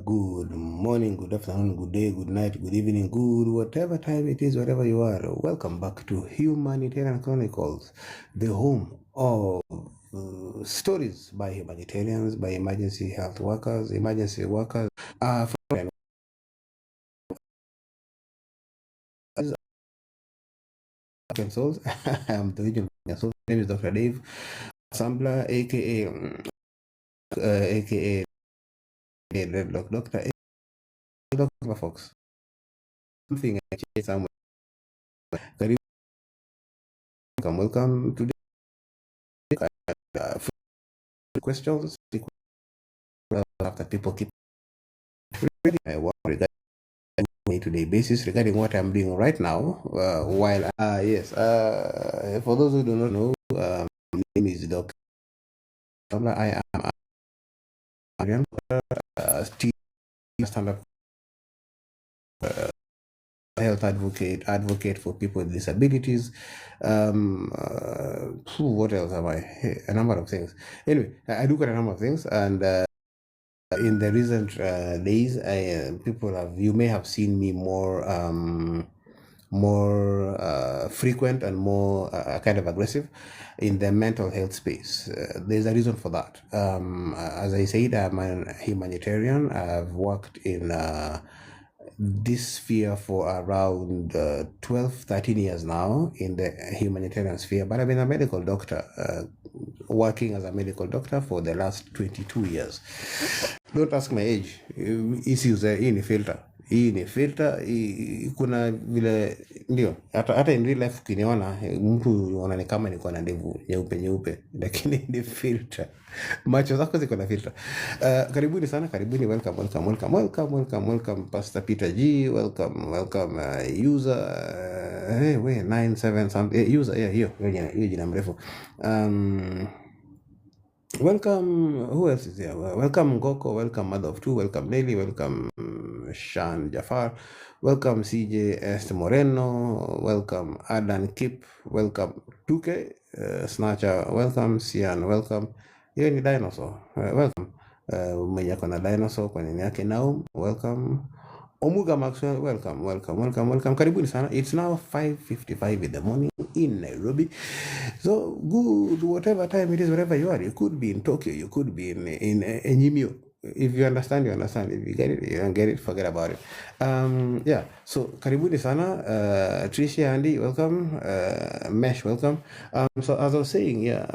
good morning, good afternoon, good day, good night, good evening, good whatever time it is, wherever you are. Welcome back to Humanitarian Chronicles, the home of stories by humanitarians, by emergency health workers, emergency workers. Souls. I'm the regional soul. My name is Dr. Dave Sambler, aka Dr. Dr. Fox. Something I changed somewhere. Welcome to the questions after people keep what regarding day-to-day basis regarding what I'm doing right now. Yes, for those who do not know, my name is Dr. I am stand-up health advocate for people with disabilities. What else am I? A number of things. Anyway, I do quite a number of things, and in the recent days, you may have seen me more frequent and more kind of aggressive in the mental health space. There's a reason for that. As I said, I'm a humanitarian. I've worked in this sphere for around 13 years now in the humanitarian sphere, but I've been a medical doctor, working as a medical doctor for the last 22 years. Don't ask my age. Issues hii ni filter, kuna vile ndio hata in real life ukiniona mtu unaona kama niko na ndevu nyeupe, lakini ni filter. Macho zako ziko na filter. Karibuni sana, welcome Pastor Peter G, welcome user 97 something user hiyo jina mrefu. Welcome, who else is here? Welcome Ngoko, welcome Mother of Two, welcome Nelly, welcome Shan Jafar, welcome CJ Est Moreno, welcome Adan Kip, welcome Tuke, Snatcher, welcome Sian, welcome. Hiyo ni dinosaur. Welcome. Mwenye kona dinosaur kwa nini yake now. Welcome. Omuga Maxwell, welcome. Karibuni sana. It's now 5:55 in the morning in Nairobi. So good, whatever time it is, wherever you are. You could be in Tokyo, you could be in Enyimio. If you understand, you understand. If you get it, you don't get it, forget about it. Yeah. So karibuni sana. Tricia, Andy, welcome. Mesh, welcome. So as I was saying, yeah.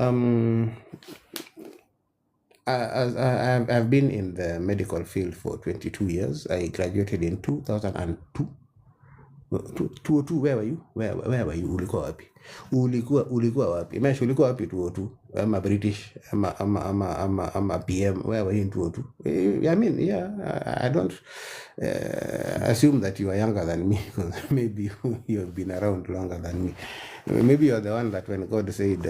I've been in the medical field for 22 years. I graduated in 2002. 202. Where were you? Where were you? Ulikuwa wapi? Mesh, ulikuwa wapi 202? I'm a British. I'm a PM. Where were you in 202? I mean, yeah, I don't assume that you are younger than me, because maybe you have been around longer than me. Maybe you're the one that when God said,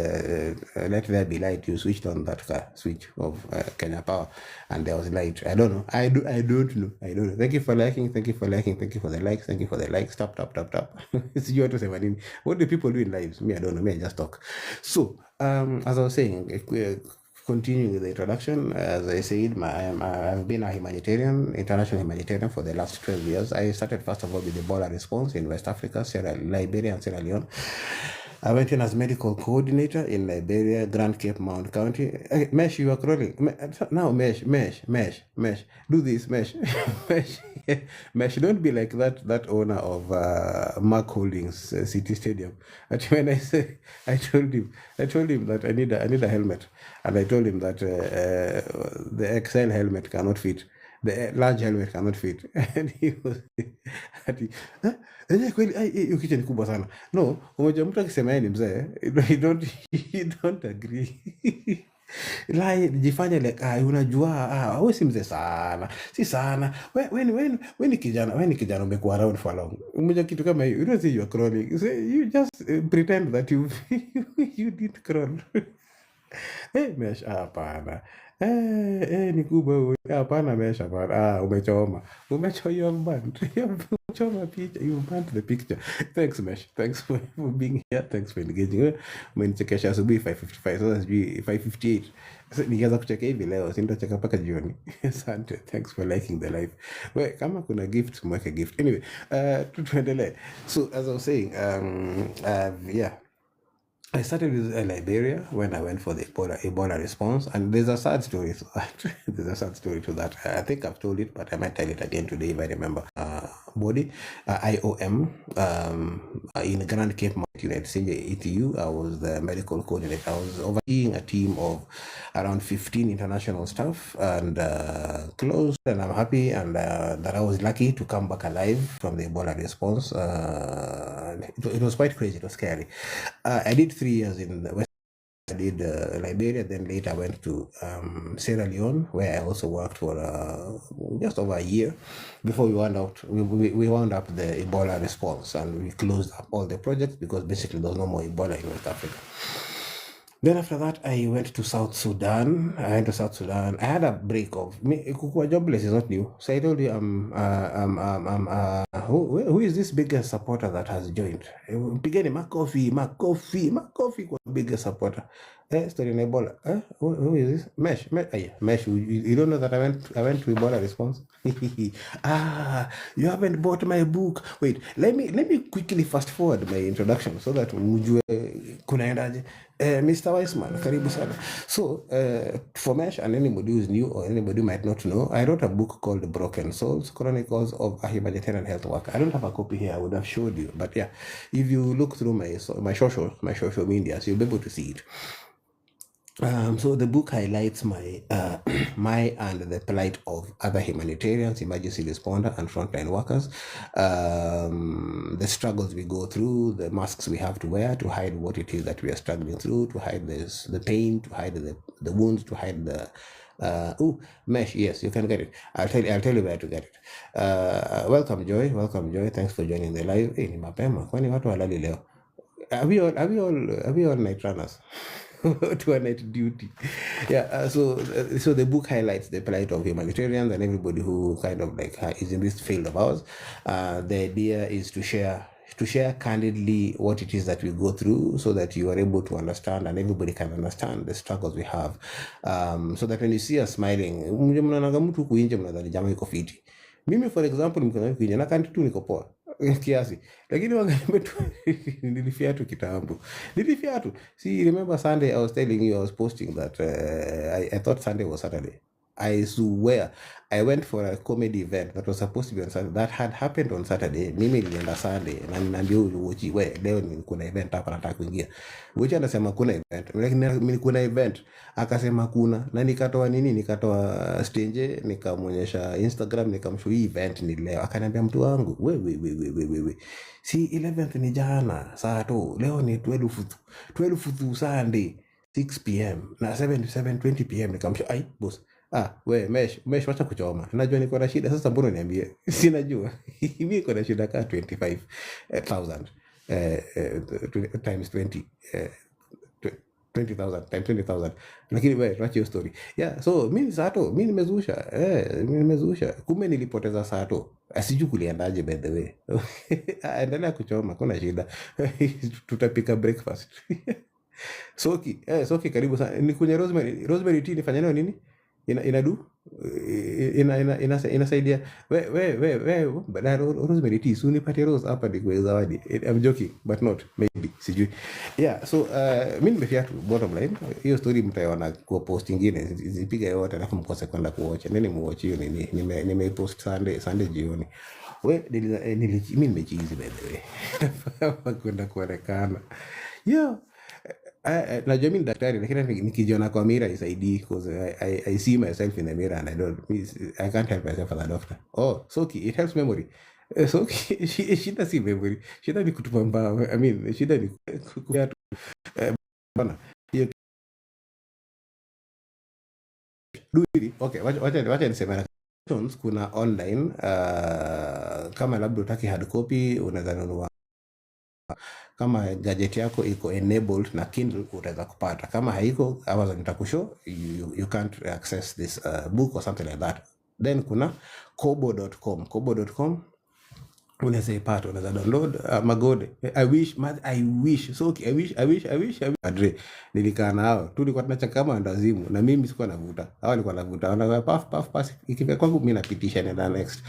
let there be light, you switched on that switch of Kenya Power, and there was light. I don't know. I don't know. Thank you for liking. Thank you for the likes. Thank you for the likes. Tap. It's you to say, what do people do in lives? Me, I don't know. Me, I just talk. So, as I was saying, continuing with the introduction, as I said, I've been a international humanitarian for the last 12 years. I started first of all with the Ebola response in West Africa, Liberia and Sierra Leone. I went in as medical coordinator in Liberia, Grand Cape, Mount County. Okay, Mesh, you are crawling. Now, Mesh. Do this, Mesh. Mesh, don't be like that owner of Mark Holdings City Stadium. When I told him that I need a helmet, and I told him that the XL helmet cannot fit. The large helmet cannot fit. And he was kweli kichwa ni kubwa sana. No, umoja mtu akisema yeye ni mzee, you don't agree. Jifanya like unajua wewe si mzee sana. Si sana. Wewe ni kijana umekuwa around for long. Umoja kitu kama hiyo, you don't say you are crawling. So you just pretend that you did crawl. Mesh, hapana. Ni kubwa huyu. Hapana mesha bana. Umechoma. You have banned. Umechoma picha. You have banned the picture. Thanks Mesh. Thanks for being here. Thanks for engaging. Umenichekesha asubuhi 5:55. Sasa sijui 5:58. Sasa nikianza kucheka hivi leo, sintacheka mpaka jioni. Asante. Thanks for liking the live. Kama kuna gift, mweke gift. Anyway, tuendelee. So as I was saying, yeah. I started with Liberia when I went for the Ebola response, and there's a sad story to that. There's a sad story to that. I think I've told it, but I might tell it again today if I remember. Body, IOM, in Grand Cape Mountain at ETU. I was the medical coordinator. I was overseeing a team of around 15 international staff, and closed. And I'm happy and that I was lucky to come back alive from the Ebola response. It was quite crazy. It was scary. I did 3 years in the West. I did Liberia, then later I went to Sierra Leone, where I also worked for just over a year before we wound up the Ebola response, and we closed up all the projects because basically there was no more Ebola in West Africa. Then after that, I went to South Sudan. I had a break of me. Kukua jobless is not new. So I told you, who is this biggest supporter that has joined? Pigeni Makofi kwa biggest supporter. Story in Ebola. Who is this? Mesh. You don't know that I went to Ebola response. You haven't bought my book. Wait, let me quickly fast forward my introduction so that mujue kunaendaje. Mr. Weissman, karibu sana. So, for Mesh and anybody who's new or anybody who might not know, I wrote a book called Broken Souls, Chronicles of a Humanitarian Health Worker. I don't have a copy here. I would have showed you. But yeah, if you look through my social media, you'll be able to see it. So the book highlights my and the plight of other humanitarians, emergency responder, and frontline workers. The struggles we go through, the masks we have to wear to hide what it is that we are struggling through, to hide the pain, to hide the wounds, to hide the Mesh, yes, you can get it. I'll tell you where to get it. Welcome Joy. Thanks for joining the live. Ni mapema kwani watu walali leo. Are we all night runners? To a night duty. Yeah, so the book highlights the plight of humanitarians and everybody who kind of like is in this field of ours. The idea is to share candidly what it is that we go through so that you are able to understand and everybody can understand the struggles we have. So that when you see us smiling, mimi for example mkana kuinja na kanti tu niko poa kiasi, lakini wanganiambia tu nilifiatu kitambo. See, remember Sunday I was telling you I was posting that I thought Sunday was Saturday. I swear I went for a comedy event that was supposed to be on Saturday that had happened on Saturday. Mimi nilienda Sunday na ninaambia uchi leo kuna event hapa nataka kuingia. Uchi anasema kuna event. Mimi kuna event akasema kuna, na nikatoa stage nikamonyesha Instagram nikamshow event ni leo. Akaniambia mtu wangu we si 11th ni jana saa tu, leo ni 12th Sunday 6 p.m. na 7:20 p.m. nikamshow boss. Mesh wacha kuchoma. Najua niko na shida sasa, mbona niambie? Sinajua. Mimi niko na shida ka 25,000 times 20 20,000 times 20,000. Lakini tuache hiyo story. Yeah, so mimi nimezusha. Kumbe nilipoteza sato. Asiju kuliendaje by the way. Endelea kuchoma, kuna shida. Tutapika breakfast. Soki karibu sana. Nikunywe rosemary tea nifanye nayo nini? Inasaidia rosemary tea so nipate rose hapa ni zawadi. I'm joking but not maybe sijui. Yeah, so mimi nimefiatu bottom line. Hiyo story mtaiona kwa post nyingine zipiga yote alafu mkose kwenda kuwatch. Nini muwatch hiyo nini? Nimepost Sunday jioni. Mimi nimechizi by the way. Kwenda kuonekana. Yeah. Najua mimi daktari lakini nikijiona kwa mirror isaidii because I see myself in the mirror and I can't help myself as a doctor. Soki, it helps memory. Soki, shida si memory. Shida ni kutupa mbao. I mean, shida ni kukuatu. Bana. Okay, wacha niseme na kuna online kama labda utaki hard copy unaweza nunua kama gadget yako iko enabled na Kindle utaweza kupata. Kama haiko, Amazon itakushow you can't access this book or something like that. Then kuna kobo.com unaweza ipata, unaweza download magode. I wish so okay, I wish Adre nilikaa nao tulikuwa tunachaka kama ndazimu, na mimi sikuwa navuta, hao walikuwa navuta, wana puff ikifika kwangu mimi napitisha na next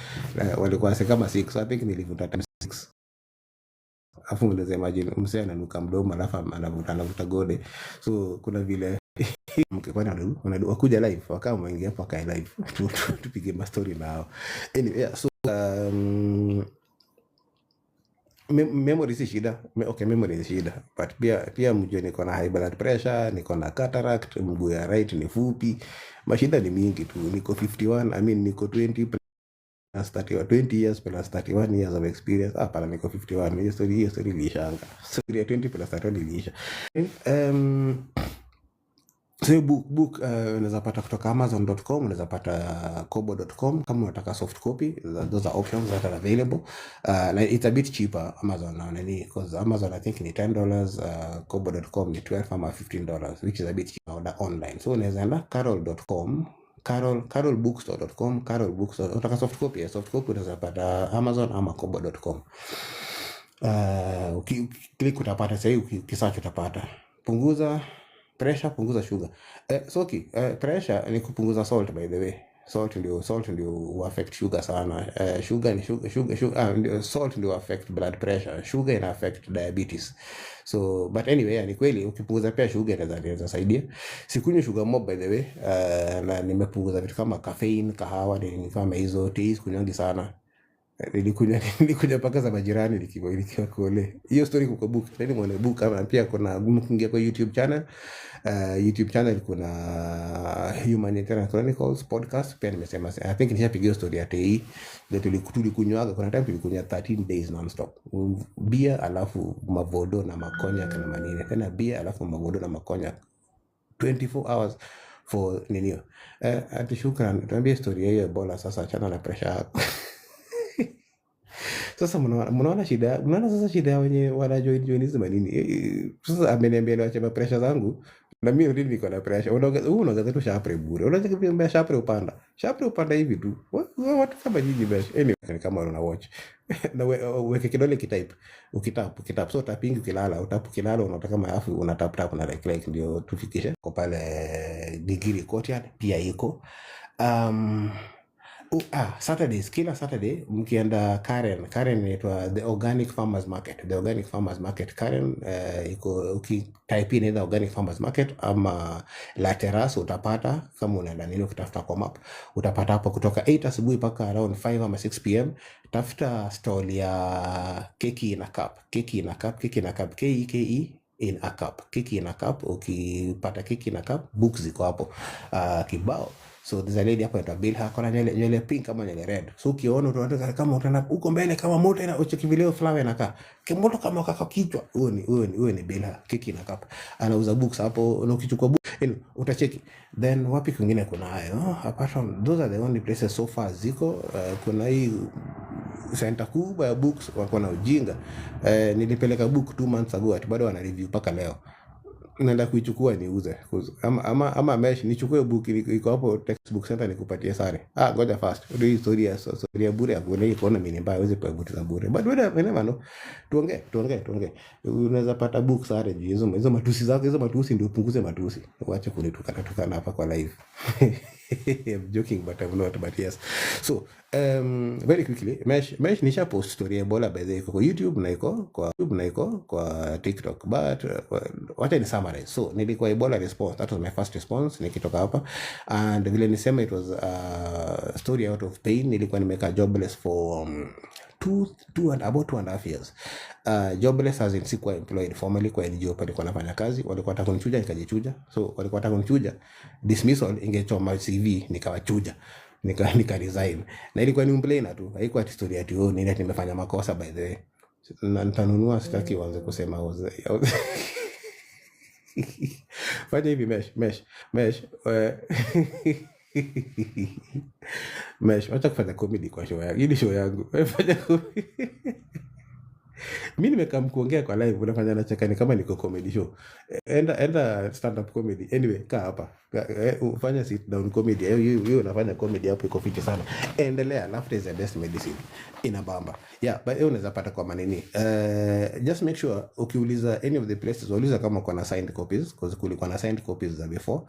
walikuwa kama 6, so I think nilivuta 6. Afu unaweza imagine msee ananuka mdomo alafu anavuta gode. So kuna vile mkipana wakuja live wakao mwingi hapo kai live tupige ma story nao. Anyway, yeah, so memory si shida. Okay, memory si shida, but pia mjue niko na high blood pressure, niko na cataract, mguu ya right ni fupi, mashida ni mingi tu. Niko 51, I mean niko 20 plus 20 years plus 31 years of experience. Hapa niko 51. Hiyo story ilishanga. Story ya 20 plus 31 ilisha. So book unaweza pata kutoka amazon.com, unaweza pata kobo.com. Kama unataka soft copy, those are options that are available. Like it's a bit cheaper Amazon now, because Amazon I think ni $10, kobo.com ni $12 or $15, which is a bit cheaper online. So unaweza enda carol.com, carolbookstore.com, carolbookstore. Unataka soft copy unaweza pata Amazon ama kobo.com. Click utapata, sasa ukisearch utapata. Punguza pressure, punguza sugar. So okay, pressure ni kupunguza salt, by the way. Salt ndio affect sugar sana. Salt ndio affect blood pressure. Sugar ina affect diabetes. So but anyway, ni kweli ukipunguza pia sugar inaweza saidia. Sikunywi sugar mob, by the way. Na nimepunguza vitu kama caffeine, kahawa, ni kama hizo tea kunywangi sana. Nilikuja paka za majirani nikiwa kule. Hiyo story kuko book. Nani mwana book, kama pia kuna mkingia kwa YouTube channel kuna Humanitarian Chronicles podcast pia nimesema. I think nishapigia story ya TI ndio tulikunywaga. Kuna time tulikunywa 13 days non-stop. Beer alafu mavodo na makonya kana manini. Tena beer alafu mavodo na makonya 24 hours for ninio. Ati shukran. Tuambie story hiyo Ebola sasa, achana na pressure. Sasa mnaona shida wenye wana join hizo manini. Sasa ameniambia niache pressure zangu, na mimi really niko na pressure. Unaongeza tu shapre bure. Unataka kuambia shapre upanda hivi tu. Watu kama nyinyi bash. Anyway, kama una watch na weke kidole ukitap so tapingi ukilala unataka kama afu unatap na like ndio tufikishe kwa pale Digiri Courtyard pia iko. Kila Saturday mkienda Karen inaitwa the Organic Farmers Market Karen. Iko ukitype in either Organic Farmers Market ama La Terrace utapata. Kama unaenda nini ukitafuta kwa map utapata hapo kutoka 8 asubuhi mpaka around 5 ama 6 pm. Tafuta stall ya keki in a cup, keki in a cup, KEKE in a cup, keki in a cup. Ukipata keki in a cup, books ziko hapo kibao. So there's a lady hapo ita bill hako na nywele pink kama nywele red. So ukiona unataka kama utana huko mbele kama moto ina uchekivileo flower inakaa kimoto kama kaka kichwa, huo ni bill keki na cup. Anauza books hapo, na ukichukua book utacheki. Then wapi kwingine kuna hayo? Apart from those are the only places so far ziko. Kuna hii center kubwa ya books wako na ujinga. Nilipeleka book 2 months ago, ati bado wana review paka leo. Naenda kuichukua niuze ama mesh nichukue book iko hapo textbook center nikupatie sare. Ngoja fast ndio historia ya bure ya kuona economy ni mbaya, uweze kuabuti za bure, but wewe no tuongee. Unaweza pata book sare hizo matusi zako, hizo matusi ndio upunguze matusi, uache kunitukana hapa kwa live. I'm joking but I'm not, but yes. So very quickly, mesh nisha post story ya Ebola by the way kwa YouTube na iko kwa TikTok, but what I summarize. So nilikuwa Ebola response, that was my first response nikitoka hapa, and vile nisema it was a story out of pain. Nilikuwa nimeka jobless for about 2.5 years. Jobless as in sikuwa employed formally kwa NGO pale kwa nafanya kazi. Walikuwa wataka kunichuja nikajichuja. So walikuwa wataka kunichuja, dismissal ingechoma CV nikawachuja, nika resign. Na ilikuwa ni mplainer tu, haikuwa historia ati nini nimefanya makosa by the way. Na nitanunua, sitaki waanze kusema fanya hivi mesh wacha kufanya comedy kwa show yangu. Hii show yangu fanya Mimi nimekam kuongea kwa live unafanya nacheka ni kama niko comedy show. Enda stand up comedy. Anyway, kaa hapa. Ufanya sit down comedy. Hiyo unafanya comedy hapo iko fiti sana. Endelea, laughter is the best medicine. Inabamba. Yeah, but hiyo unaweza pata kwa manini. Just make sure ukiuliza any of the places uliza kama kuna signed copies because kulikuwa na signed copies za before.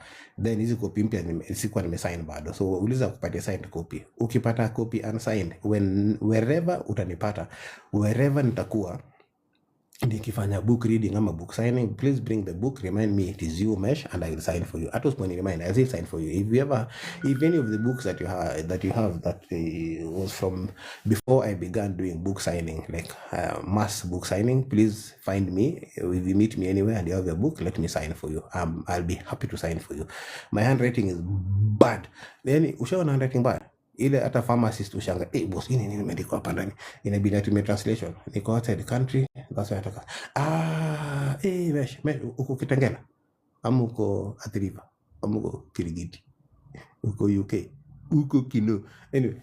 Then hizi copy mpya sikuwa nimesign bado. So uliza kupatia signed copy. Ukipata copy unsigned wherever utanipata. Wherever nitakuwa nikifanya book reading ama book signing, please bring the book, remind me it is you Mesh, and I will sign for you. At least when you remind, I will sign for you. If any of the books that you have that was from before I began doing book signing, like mass book signing, please find me. If you meet me anywhere and you have a book, let me sign for you. I'll be happy to sign for you. My handwriting is bad. Yani ushaona handwriting bad? Ile hata pharmacist ushanga boss nini nimeandika hapa ndani, inabidi atume translation. Niko outside the country, that's why nataka Mesh uko Kitengela ama uko Athi River ama uko Kirigiti uko UK uko Kino. Anyway,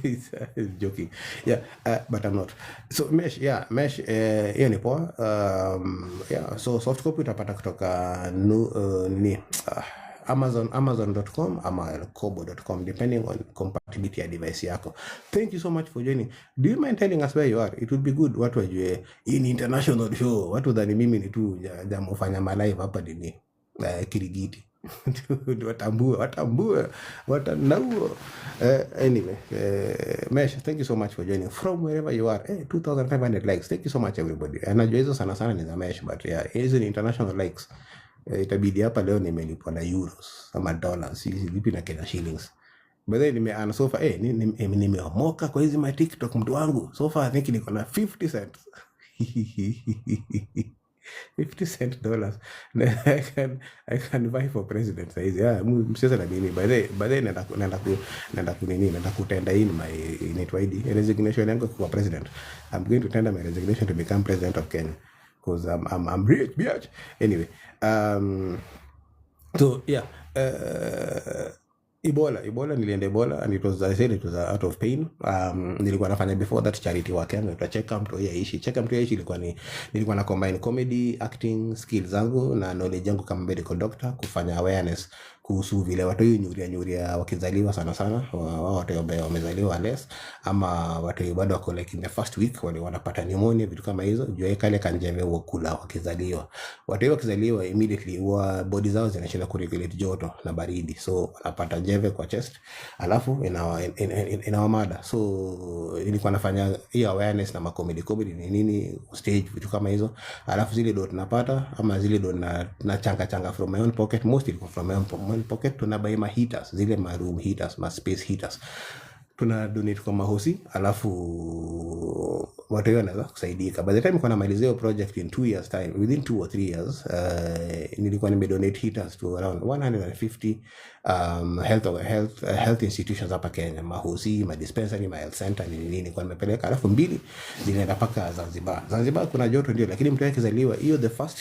it's joking. Yeah, but I'm not. So Mesh hiyo ni poa. Yeah, so soft copy utapata kutoka amazon.com ama kobo.com depending on compatibility ya device yako. Thank you so much for joining. Do you mind telling us where you are? It would be good watu wajue in international show. Watu dhani mimi ni tu jamofanya malive hapa dini Kirigiti. Watanauo. Anyway, Mesh, thank you so much for joining from wherever you are. 2,500 likes. Thank you so much everybody. Anajua hizo sana ni za Mesh, but yeah, hizo ni international likes. Itabidi hapa leo nimelipwa na euros ama dollars, vipi na Kenya shillings. But then nimeana so far nimeomoka kwa hizi my TikTok mtu wangu. So far I think niko na 50 cents. 50 cent dollars. I can buy for president saizi. Msiasa na mimi. By the naenda kutenda in my resignation yangu kwa president. I'm going to tender my resignation to become president of Kenya. Because I'm rich, bitch. Anyway, so yeah, Ebola nilienda Ebola, and I said it was out of pain. Nilikuwa nafanya before that charity work yangu inaitwa Check Mtu Yaishi. Check Mtu Yaishi nilikuwa na combine comedy, acting skills zangu na knowledge yangu kama medical doctor, kufanya awareness kuhusu vile watu nyuria wakizaliwa sana wao watu ambao wamezaliwa less ama watu bado wako like in the first week wale wanapata pneumonia, vitu kama hizo. Jua kale kanjeve wakula wakizaliwa. Watu wakizaliwa immediately wa body zao zinashinda kuregulate joto na baridi, so wanapata njeve kwa chest, alafu inawamada. So ilikuwa nafanya hiyo awareness na comedy ni nini stage, vitu kama hizo. Alafu zile ndo tunapata ama zile ndo na changa from my own pocket, mostly from my own pocket. Tunabuy ma heaters, zile ma room heaters, ma space heaters, tuna donate kwa mahosi, alafu watu wanaweza kusaidika. By the time kuna malizeo project in 2 years time, within 2 or 3 years, nilikuwa nimedonate heaters to around 150 health institutions hapa Kenya, mahosi, ma dispensary, ma health center, nilikuwa nimepeleka. Alafu 2 zinaenda paka Zanzibar kuna joto ndio, lakini mtu akizaliwa hiyo the first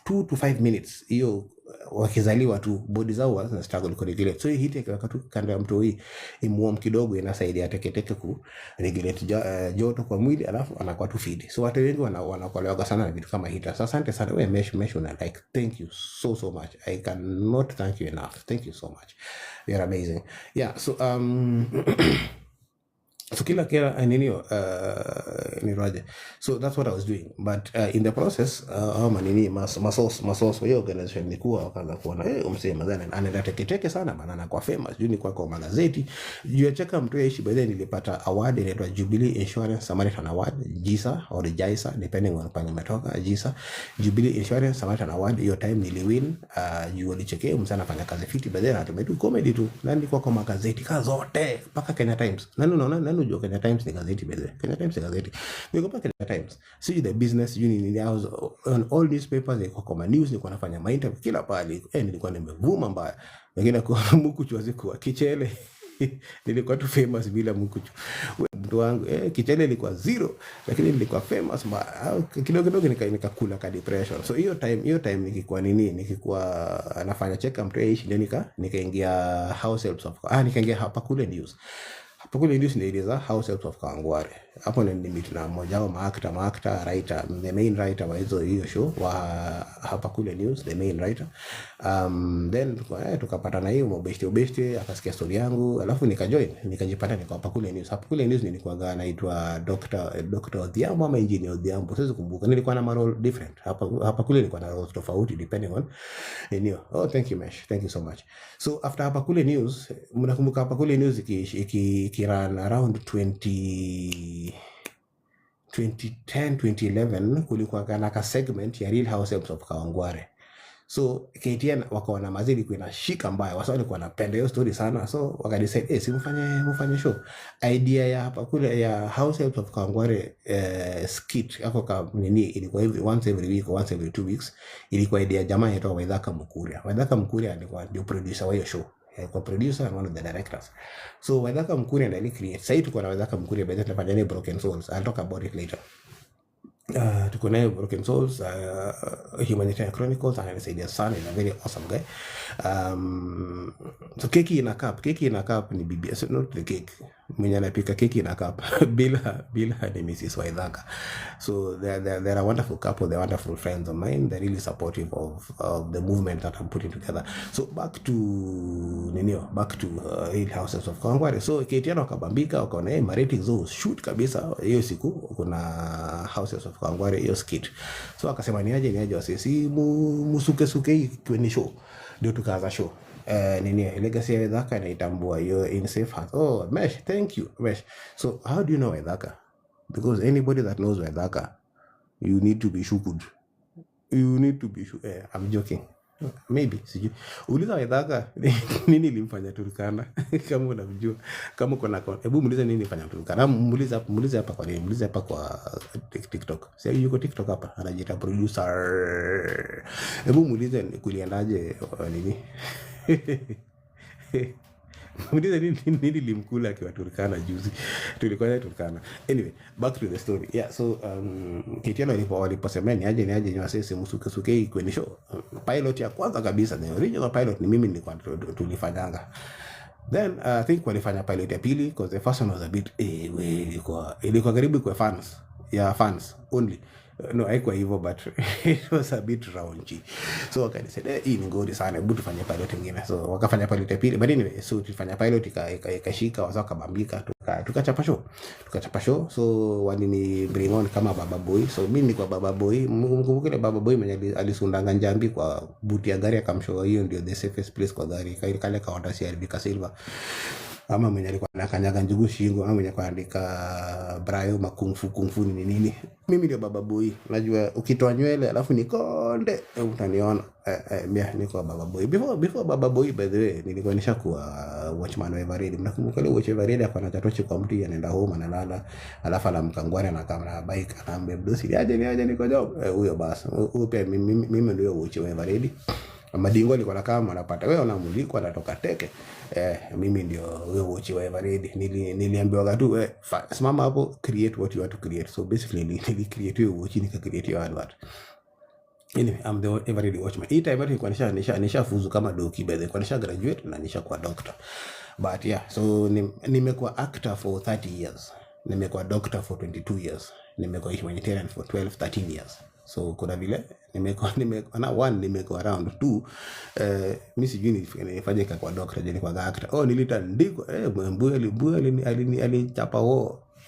2 to 5 minutes hiyo wakizaliwa tu body zao zina struggle kuregulate. So hii hiti wakati kando ya mtu hii imuom kidogo inasaidia teketeke ku regulate joto kwa mwili, alafu anakuwa tu feed. So watu wengi wanakolewa sana na vitu kama hita. So asante sana wewe Mesh una like, thank you so much. I cannot thank you enough. Thank you so much. You're amazing. Yeah, so so kila ni roje. So that's what I was doing, but in the process masos hiyo organization nilikuwa wakaanza kuona umsema zana anaenda teketeke sana maana kwa famous juu ni kwa magazeti juu ya Check Mtu Yaishi. By then nilipata award inaitwa Jubilee Insurance Samaritan Award, JISA or JISA depending on pale umetoka. JISA, Jubilee Insurance Samaritan Award. Hiyo time niliwin juu walichekea msana fanya kazi fiti. By then atumedu comedy tu na nilikuwa kwa magazeti kazi zote mpaka Kenya Times. Nani unajua Kenya Times ni gazeti beze. Kenya Times ni gazeti. Niko pa Kenya Times. See the business unit on all newspapers, niko kwa news, niko nafanya interview kila pale. Nilikuwa nimevuma mbaya. Lakini kwa mkuchu wazikuwa Kichele. Nilikuwa tu famous bila mkuchu. Mtu wangu Kichele ilikuwa 0, lakini nilikuwa famous kidogo nikakula ka depression. So hiyo time nikikuwa nafanya Check Mtu Yaishi nikaingia house helps of nikaingia hapa kule news. Hapo kule news ni iliza House Helps of Kawangware. Hapo ni meet na mmoja wao maakta writer, the main writer wa hiyo show wa hapa kule news, the main writer. Then tukapata na hiyo ubeshte akasikia story yangu, alafu nikajipata niko hapa kule news. Hapa kule news nilikuwa naitwa Dr. Odhiambo ama Engineer Odhiambo, siwezi kumbuka. Nilikuwa na role different. Hapa kule nilikuwa na roles tofauti depending on eneo. Oh, thank you Mesh, thank you so much. So after hapa kule news, mnakumbuka hapa kule news ikiran around 2010 2011 kulikuwa kana ka segment ya Real House Helps of Kawangware. So KTN wakaona mazidi kuina shika mbaya, wasa walikuwa wanapenda hiyo story sana, so wakadecide si mfanye show. Idea ya hapa kule ya House Helps of Kawangware skit yako ka nini, ilikuwa hivi once every week or once every 2 weeks. Ilikuwa idea jamaa yetu Waithaka Mkuria alikuwa ndio producer wa hiyo show, kwa producer and one of the directors. So Waithaka Mkuria ndiye create. Sasa tuko na Waithaka Mkuria baada tunafanya ni Broken Souls, I'll talk about it later. Tuko nayo Broken Souls, Humanitarian Chronicles, ananisaidia sana, is a very awesome guy. So keki in a cup ni busiest, not the cake. Mwenye anapika keki in a cup bila ni Mrs. Waithaka. So they're a wonderful couple, they're wonderful friends of mine, they're really supportive of the movement that I'm putting together. So back to Real Houses of Kawangware. So KTN wakabambika, wakaona marketing zo shoot kabisa hiyo siku kuna Houses of Kawangware hiyo skit. So akasema niaje wasisi musuke kwenye show, ndio tukaanza show. Legacy ya Waithaka inaitambua hiyo in safe hands. Oh Mesh, thank you Mesh. So how do you know Waithaka? Because anybody that knows Waithaka, you need to be shukud. I'm joking. Maybe sijui. Uliza Waithaka nini limfanya Turkana kama unamjua, kama kuna hebu muulize nini limfanya Turkana. Muulize hapa kwa nini, muulize hapa kwa TikTok. Sasa yuko TikTok hapa anajiita producer. Hebu muulize kuliendaje nini muulize nini limkula akiwa Turkana juzi. Tulikuwa Turkana. Anyway, back to the story. Yeah, so KTN waliposema niaje ni wasese musuke kwenye show. Pilot ya kwanza kabisa, the original pilot ni mimi nilikuwa tulifanyanga. Then I think walifanya pilot ya pili because the first one was a bit ilikuwa karibu kwa fans only. No, haikuwa hivyo, but it was a bit raunchy. So wakanisema hii ni ngori sana, hebu tufanye pilot nyingine. So wakafanya pilot ya pili, but anyway, so tulifanya pilot ikashika, wazao kabambika, tukachapa show. So walini bring on kama Baba Boy. So mimi nilikuwa Baba Boy. Mkumbuke ile Baba Boy mwenye alisundanga njambi kwa buti ya gari akamshow hiyo ndio the safest place kwa gari. Kale kaonda CRB Silver. Ama mwenye alikuwa anakanyaga njugu shingo, ama mwenye kuandika brayo kung fu nini. Mimi ndio Baba Boy. Najua ukitoa nywele alafu nikonde utaniona. Niko Baba Boy. Before Baba Boy, by the way, nilikuwa nishakuwa watchman wa Eveready. Mnakumbuka ile watch Eveready akwa na chatochi kwa mtu anaenda home analala, alafu anamkangwani na kamera bike anaambia mdosi aje niko job. Huyo basi. Huyo pia mimi ndio watch wa Eveready. Madingo alikuwa na kama anapata wewe unamulikwa anatoka teke. Mimi ndio huyo watch wa Eveready. Niliambiwa tu simama hapo, create what you want to create. So basically nili create hiyo watch, nika create your advert. Anyway, I'm the Eveready watchman. Hii time nilikuwa nishafuzu kama doki, by the way, nisha graduate na nishakuwa doctor. But yeah, so nimekuwa actor for 30 years. Nimekuwa doctor for 22 years. Nimekuwa humanitarian for 13 years. So kuna vile nimekuwa around 2 mimi sijui nifanye kwa doctor je kwa actor. Nilitandikwa mbwe alichapa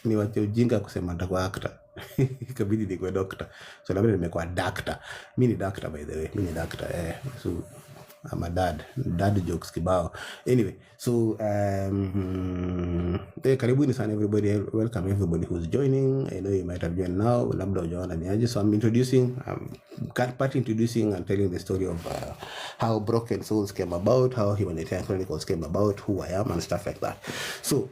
ni wacha ujinga kusema nitakuwa actor. Ikabidi nikuwe doctor. So labda nimekuwa doctor. Mimi ni doctor, by the way. Mimi ni doctor. So I'm a dad jokes kibao. Anyway, so karibuni sana everybody. Welcome everybody who's joining. I know you might have joined now, labda hujaona ni aje. So I'm introducing and telling the story of how Broken Souls came about, how Humanitarian Chronicles came about, who I am and stuff like that. So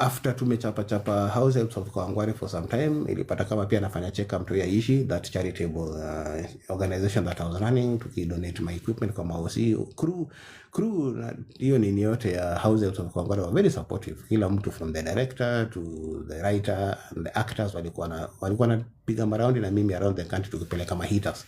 after tumechapa House Helps of Kawangware for some time, ilipata kama pia nafanya check-up to Yaishi, that charitable organization that I was running, tukidonate my equipment kwa maosi crew hiyo nini yote ya House Helps of Kawangware were very supportive. Kila mtu from the director to the writer and the actors walikuwa na piga around na mimi around the country tukipeleka kama hitters.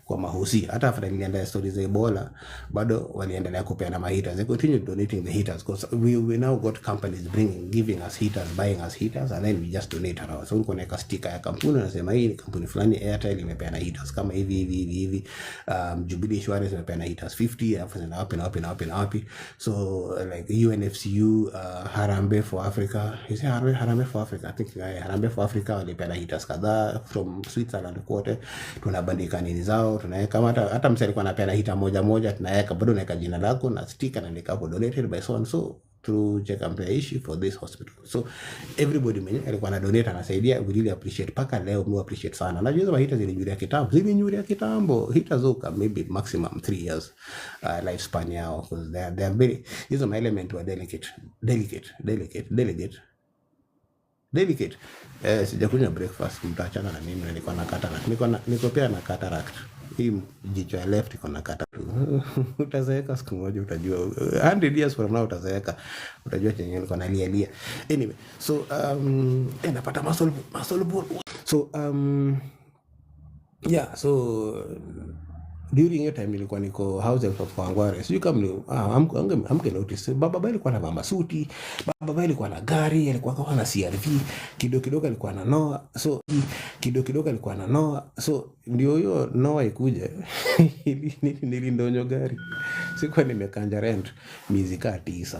kwa mahusi. Hata after nilienda stories za Ebola bado waliendelea kupeana maheaters. They continue donating the heaters because we now got companies giving us heaters, buying us heaters, and then we just donate around. So unaweka sticker ya kampuni unasema hii ni kampuni fulani, Airtel imepeana heaters kama hivi, Jubilee Insurance imepeana heaters 50, alafu na wapi. So like UNFCU, Harambee for Africa, is it Harambee for Africa? I think Harambee for Africa walipeana heaters kadhaa from Switzerland kote. Tunabandika nini zao, tunaweka hata msali kwa anapeana heater moja tunaweka bado naweka jina lako na sticker na andika hapo donated by so and so to check and pay issue for this hospital. So everybody mwenye alikuwa na donate anasaidia, we really appreciate. Paka leo we appreciate sana. Najua hizo heaters zilinyuria kitambo. Heaters zoka maybe maximum 3 years lifespan yao because they are very, hizo element wa delicate. Sijakunywa breakfast, mtaachana na mimi, nilikuwa na cataract. Niko pia na cataract. Hii jicho ya left iko na cataract. Utazeeka siku moja utajua. 100 years from now utazeeka. Utajua chenye nilikuwa nalia. Anyway, so napata muscle ball. So yeah, so during your time nilikuwa niko house of Kawangware. Sio kama amke notice baba alikuwa na mama suti, baba alikuwa na gari, alikuwa na CRV, kidogo alikuwa na Noah. So kidogo alikuwa na Noah. So ndio hiyo Noah ikuja nilindonyo gari. Sikuwa nimekanja rent miezi 9.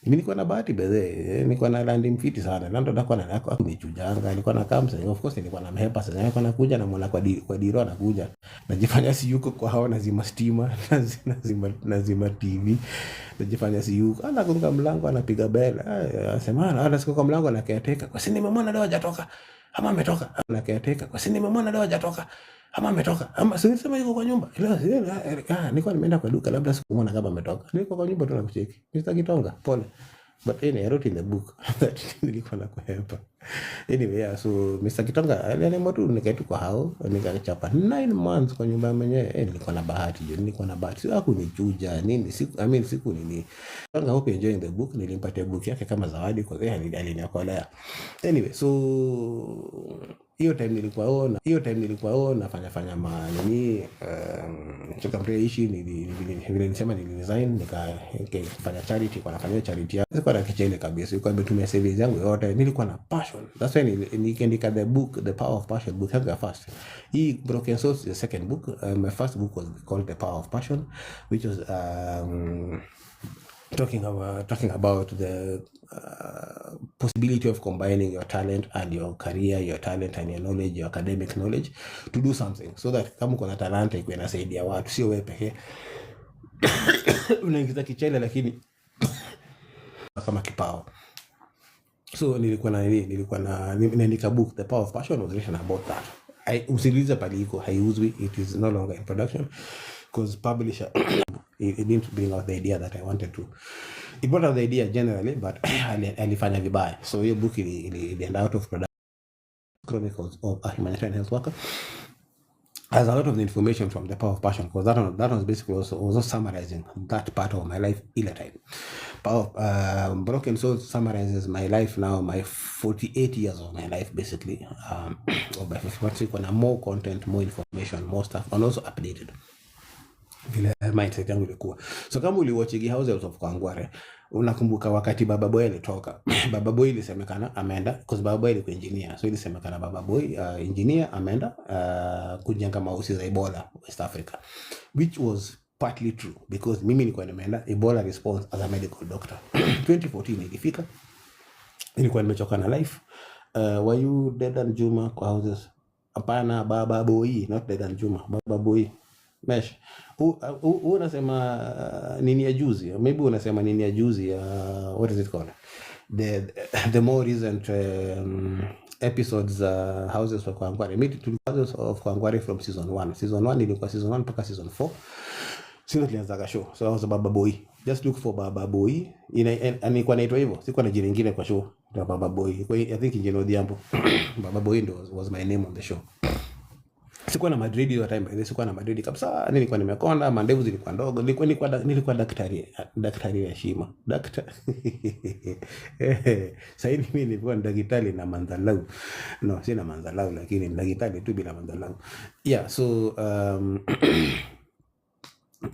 Mimi nilikuwa na bahati bedhe, nilikuwa na land mfiti sana. Lando ndakuwa na yako akunichujanga, nilikuwa na kamsa. Of course nilikuwa na mhepa sasa. Nilikuwa nakuja na mwana kwa diro anakuja. Najifanya si yuko kwa hao nazima stima, nazima TV. Najifanya si yuko. Anagonga mlango anapiga bell. Anasema ana siko kwa mlango anaketeka. Kwa sini nimemwona leo hajatoka. Ama ametoka. Anaketeka. Kwa sini nimemwona leo hajatoka. Ama ametoka. Ama sema yuko kwa nyumba. Nilikuwa nimeenda kwa duka labda sikumwona kama ametoka. Niko kwa nyumba tu nakucheki. Mr. Kitonga, pole. But anyway, I wrote in the book that nilikuwa na kuhepa. Anyway, yeah, so Mr. Kitonga aliamua tu nikaitu kwa hao, nikachapa 9 months kwa nyumba mwenyewe. Nilikuwa na bahati. Sio hakunichuja nini, siku nini. I hope you enjoying the book. Nilimpatia book yake kama zawadi kwa sababu aliniakolea. Anyway, so hiyo time nilikuwa nafanya nini tukampe issue nilisema niliresign nikafanya charity kwa nafanya charity kwa na kichele kabisa nilikuwa nimetumia savings yangu yote nilikuwa na passion. That's why nikaandika the book The Power of Passion book yangu ya first. Hii Broken Souls is the second book. My first book was called The Power of Passion, which was talking about the possibility of combining your talent and your career, your talent and your knowledge, your academic knowledge to do something so that kama uko na talanta iko inasaidia watu sio wewe pekee. Unaingiza kichele lakini kama kipawa. So nilikuwa na ninaandika book The Power of Passion was written about that. Usiliza paliko haiuzwi, it is no longer in production because publisher it didn't bring out the idea that I wanted to. It brought out the idea generally, but alifanya vibaya. So hiyo book ilienda out of production. Chronicles of a Humanitarian Health Worker has a lot of the information from The Power of Passion because that was basically also summarizing that part of my life in a time. Broken Souls summarizes my life now, my 48 years of my life basically. By 51 more content, more information, more stuff, and also updated. Vile mindset yangu ilikuwa. So kama uliwatchigi House of Kawangware, unakumbuka wakati Baba Boy alitoka. Baba Boy ilisemekana ameenda because Baba Boy alikuwa engineer. So ilisemekana Baba Boy engineer ameenda kujenga mahusi za Ebola West Africa, which was partly true because mimi nilikuwa nimeenda Ebola response as a medical doctor. 2014 ilifika. Nilikuwa nimechoka na life. Were you Dead and Juma kwa houses? Hapana, Baba Boy, not Dead and Juma. Baba Boy. Mesh. Unasema nini ya juzi? Maybe unasema nini ya juzi? What is it called? The more recent episodes Houses of Kawangware. Maybe to Houses of Kawangware from season 1. Season 1 ilikuwa season 1 mpaka season 4. Sio tulianza show. So I was Baba Boy. Just look for Baba Boy. Nilikuwa naitwa hivyo. Sikuwa na jina lingine kwa show. Baba Boy. I think Ingeno Diambo. Baba Boy was my name on the show. sikuwa na madridi hiyo time, ile sikuwa na madridi kabisa, nilikuwa nimekonda, mandevu zilikuwa ndogo, nilikuwa daktari ya heshima, sasa hivi mimi nilikuwa daktari na mandhalau. No, sina mandhalau, lakini daktari tu bila mandhalau. Yeah, so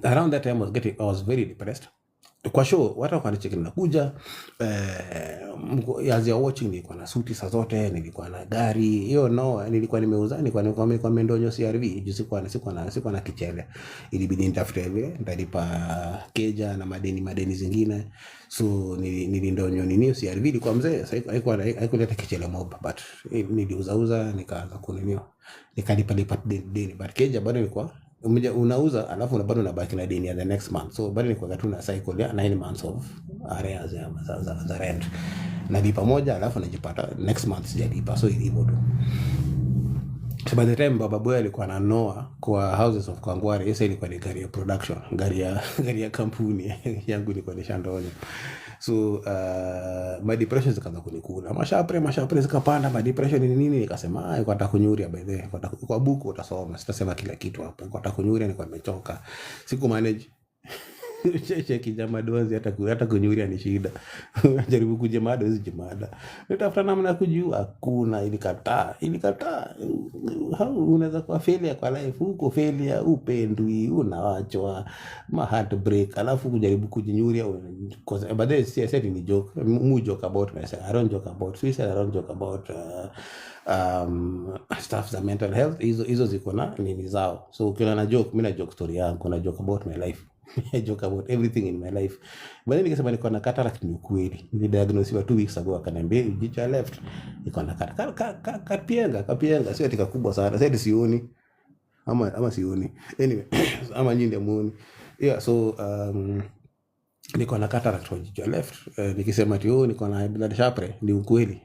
around that time I was very depressed. Kwa show watu wakanicheki nakuja, as you're watching, nilikuwa na suti saa zote, nilikuwa na gari, nilikuwa nimeuza, nilikuwa mendonyo CRV, juu sikuwa na kichele, ilibidi nitafute vile nitalipa keja na madeni zingine, so nilindonyo nini CRV, ilikuwa mzee, haikuleta kichele mob, but niliuza nikaanza kununua, nikalipa deni, but keja bado ilikuwa unauza, alafu bado unabaki na deni ya the next month, so bado nilikuwa tuna cycle ya 9 months of arrears za rent, nalipa moja alafu najipata next month sijalipa, so hivyo tu. So by the time baba boy alikuwa ananoa kwa houses of Kangware, yeye ilikuwa ni gari ya production, gari ya kampuni yangu ilikuwa ni shandonyo. So my depression zikaanza kunikula, mashapre zikapanda. My depression ni nini? Nikasema iko atakunyuria by the way, kwa buku utasoma, sitasema kila kitu hapo. Iko atakunyuria, nilikuwa nimechoka, siku manage cheki jamadonzi, hata kunyuria ni shida. Jaribu kujemada hizo jemada, nitafuta namna kujua, hakuna. Ilikataa. Unaweza kuwa failure kwa life, huko failure, upendwi, unawachwa, heartbreak, alafu kujaribu kujinyuria. But then I said ni joke, joke about myself. I don't joke about suicide, I don't joke about stuff za mental health. Hizo ziko na nini zao. So ukiona na joke, mimi na joke story yangu, na joke about my life. I joke about everything in my life. But then nikasema niko na cataract, ni ukweli. Nilidiagnosed 2 weeks ago, akaniambia jicho left niko na kapienga, sio tika kubwa sana. Sasa sioni ama sioni. Anyway, ama nyinde muoni. Yeah, so niko na cataract kwa jicho left. Nikisema ati niko na high blood pressure, ni ukweli.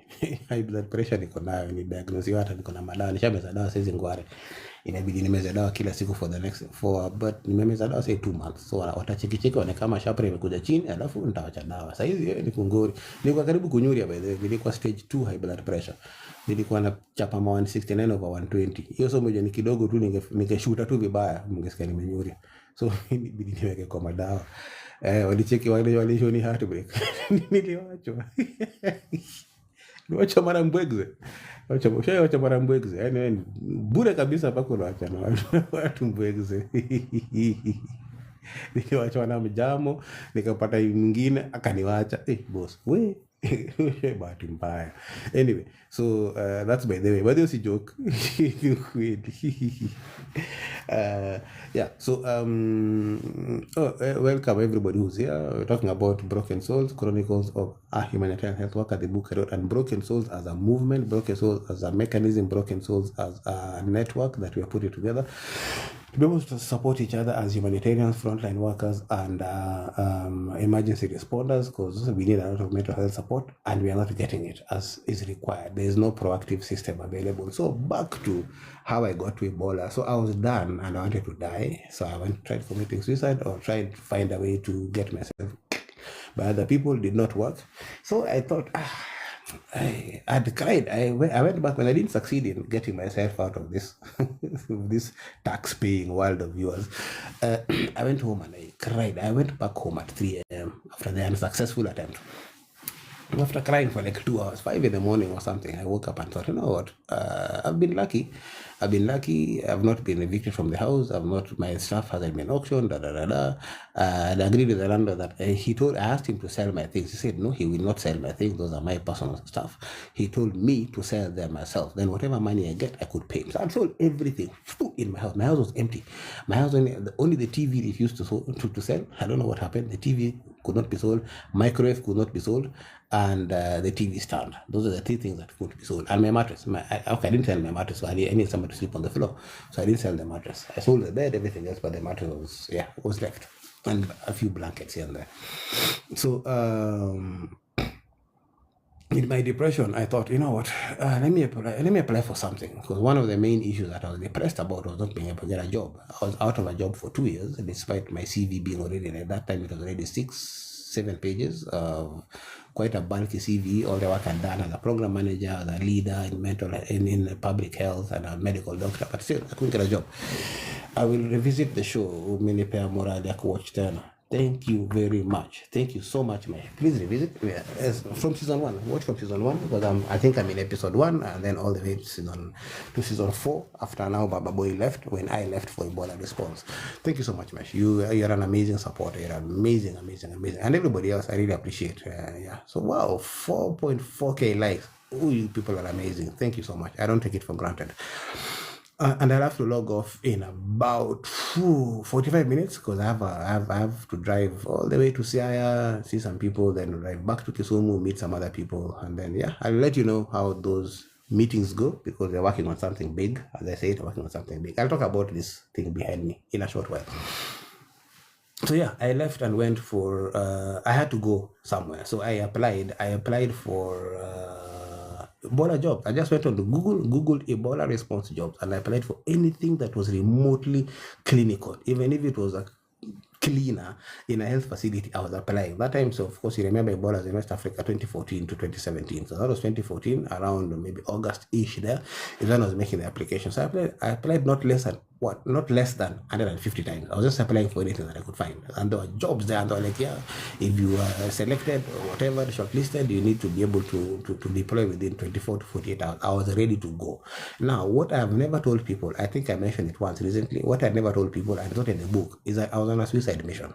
High blood pressure niko nayo, ni diagnosed, hata niko na madawa, nishameza dawa sasa ngware. Inabidi nimeze dawa kila siku for the next 4, but nimemeza dawa say 2 months. So watacheki one kama sharpre imekuja chini, alafu nitaacha dawa. Sasa hizi ni kungori. Nilikuwa karibu kunyuria by the way. Nilikuwa stage 2 high blood pressure. Nilikuwa na chapa 169 over 120. Hiyo somo ni kidogo tu, ningeshuta tu vibaya, mngesikia nimenyuria. So inabidi niweke kwa madawa. Walicheki walishoni heartbreak. Niliwachwa. Niwacha mara mbwegze. Wacha mara mbwegze. Yaani bure kabisa pako wacha na watu mbwegze. Niliwacha na mjamo, nikapata mwingine akaniwacha. Boss, we bahati mbaya. Anyway, so that's by the way. But this is a joke. Yeah, so welcome everybody who's here. We're talking about Broken Souls, Chronicles of a Humanitarian Health Worker, the book I wrote, and Broken Souls as a movement, Broken Souls as a mechanism, Broken Souls as a network that we are putting together to be able to support each other as humanitarians, frontline workers, and emergency responders, because we need a lot of mental health support and we are not getting it as is required. There is no proactive system available. So back to how I got to Ebola. So I was done and I wanted to die. So I tried committing suicide or tried to find a way to get myself by other people. Did not work. So I thought, I had cried. I went back when I didn't succeed in getting myself out of this this tax-paying world of yours. I went home and I cried. I went back home at 3 a.m. after the unsuccessful attempt. After crying for like 2 hours, 5 in the morning or something, I woke up and thought, you know what? I've been lucky. I've not been evicted from the house. My stuff hasn't been auctioned. I agreed with the landlord that I asked him to sell my things. He said, no, he will not sell my things. Those are my personal stuff. He told me to sell them myself. Then whatever money I get, I could pay. So I sold everything in my house. My house was empty. My house only the TV refused to sell. I don't know what happened. The TV could not be sold. Microwave could not be sold. And the TV stand. Those are the 3 things that could be sold. And my mattress. I didn't sell my mattress, so I need somebody to sleep on the floor. So I didn't sell the mattress. I sold the bed, everything else, but the mattress was left. And a few blankets here and there. So in my depression, I thought, you know what, let me apply for something. Because one of the main issues that I was depressed about was not being able to get a job. I was out of a job for 2 years, despite my CV being already, at that time it was already 6-7 pages of quite a bulky CV, all the work I've done as a program manager, as a leader in mental in public health, and a medical doctor, but still I couldn't get a job. I will revisit the show. Umenipea morali ya kuwatch tena. Thank you very much. Thank you so much, man. Please revisit from season 1. Watch from season 1 because I think I'm in episode 1 and then all the way to season 4 after now Baba Boy left, when I left for Ebola response. Thank you so much, Mesh. You're an amazing supporter. You're amazing. And everybody else, I really appreciate. Yeah. So wow, 4.4k likes. Oh, you people are amazing. Thank you so much. I don't take it for granted. And I'll have to log off in about 45 minutes because I have to drive all the way to Siaya, see some people, then drive back to Kisumu, meet some other people, and then yeah, I'll let you know how those meetings go because they're working on something big. As I said, working on something big. I'll talk about this thing behind me in a short while. So yeah, I left and went for I had to go somewhere, so I applied for Ebola jobs. I just went on to Googled Ebola response jobs, and I applied for anything that was remotely clinical, even if it was a cleaner in a health facility. I was applying that time. So of course you remember Ebola in West Africa 2014 to 2017. So that was 2014, around maybe August-ish there is when I was making the application. So I applied not less than 150 times. I was just applying for anything that I could find. And there were jobs there, and they were like, yeah, if you are selected or whatever, shortlisted, you need to be able to deploy within 24 to 48 hours. I was ready to go. Now, what I have never told people, I think I mentioned it once recently, what I never told people, and wrote in the book, is that I was on a suicide mission.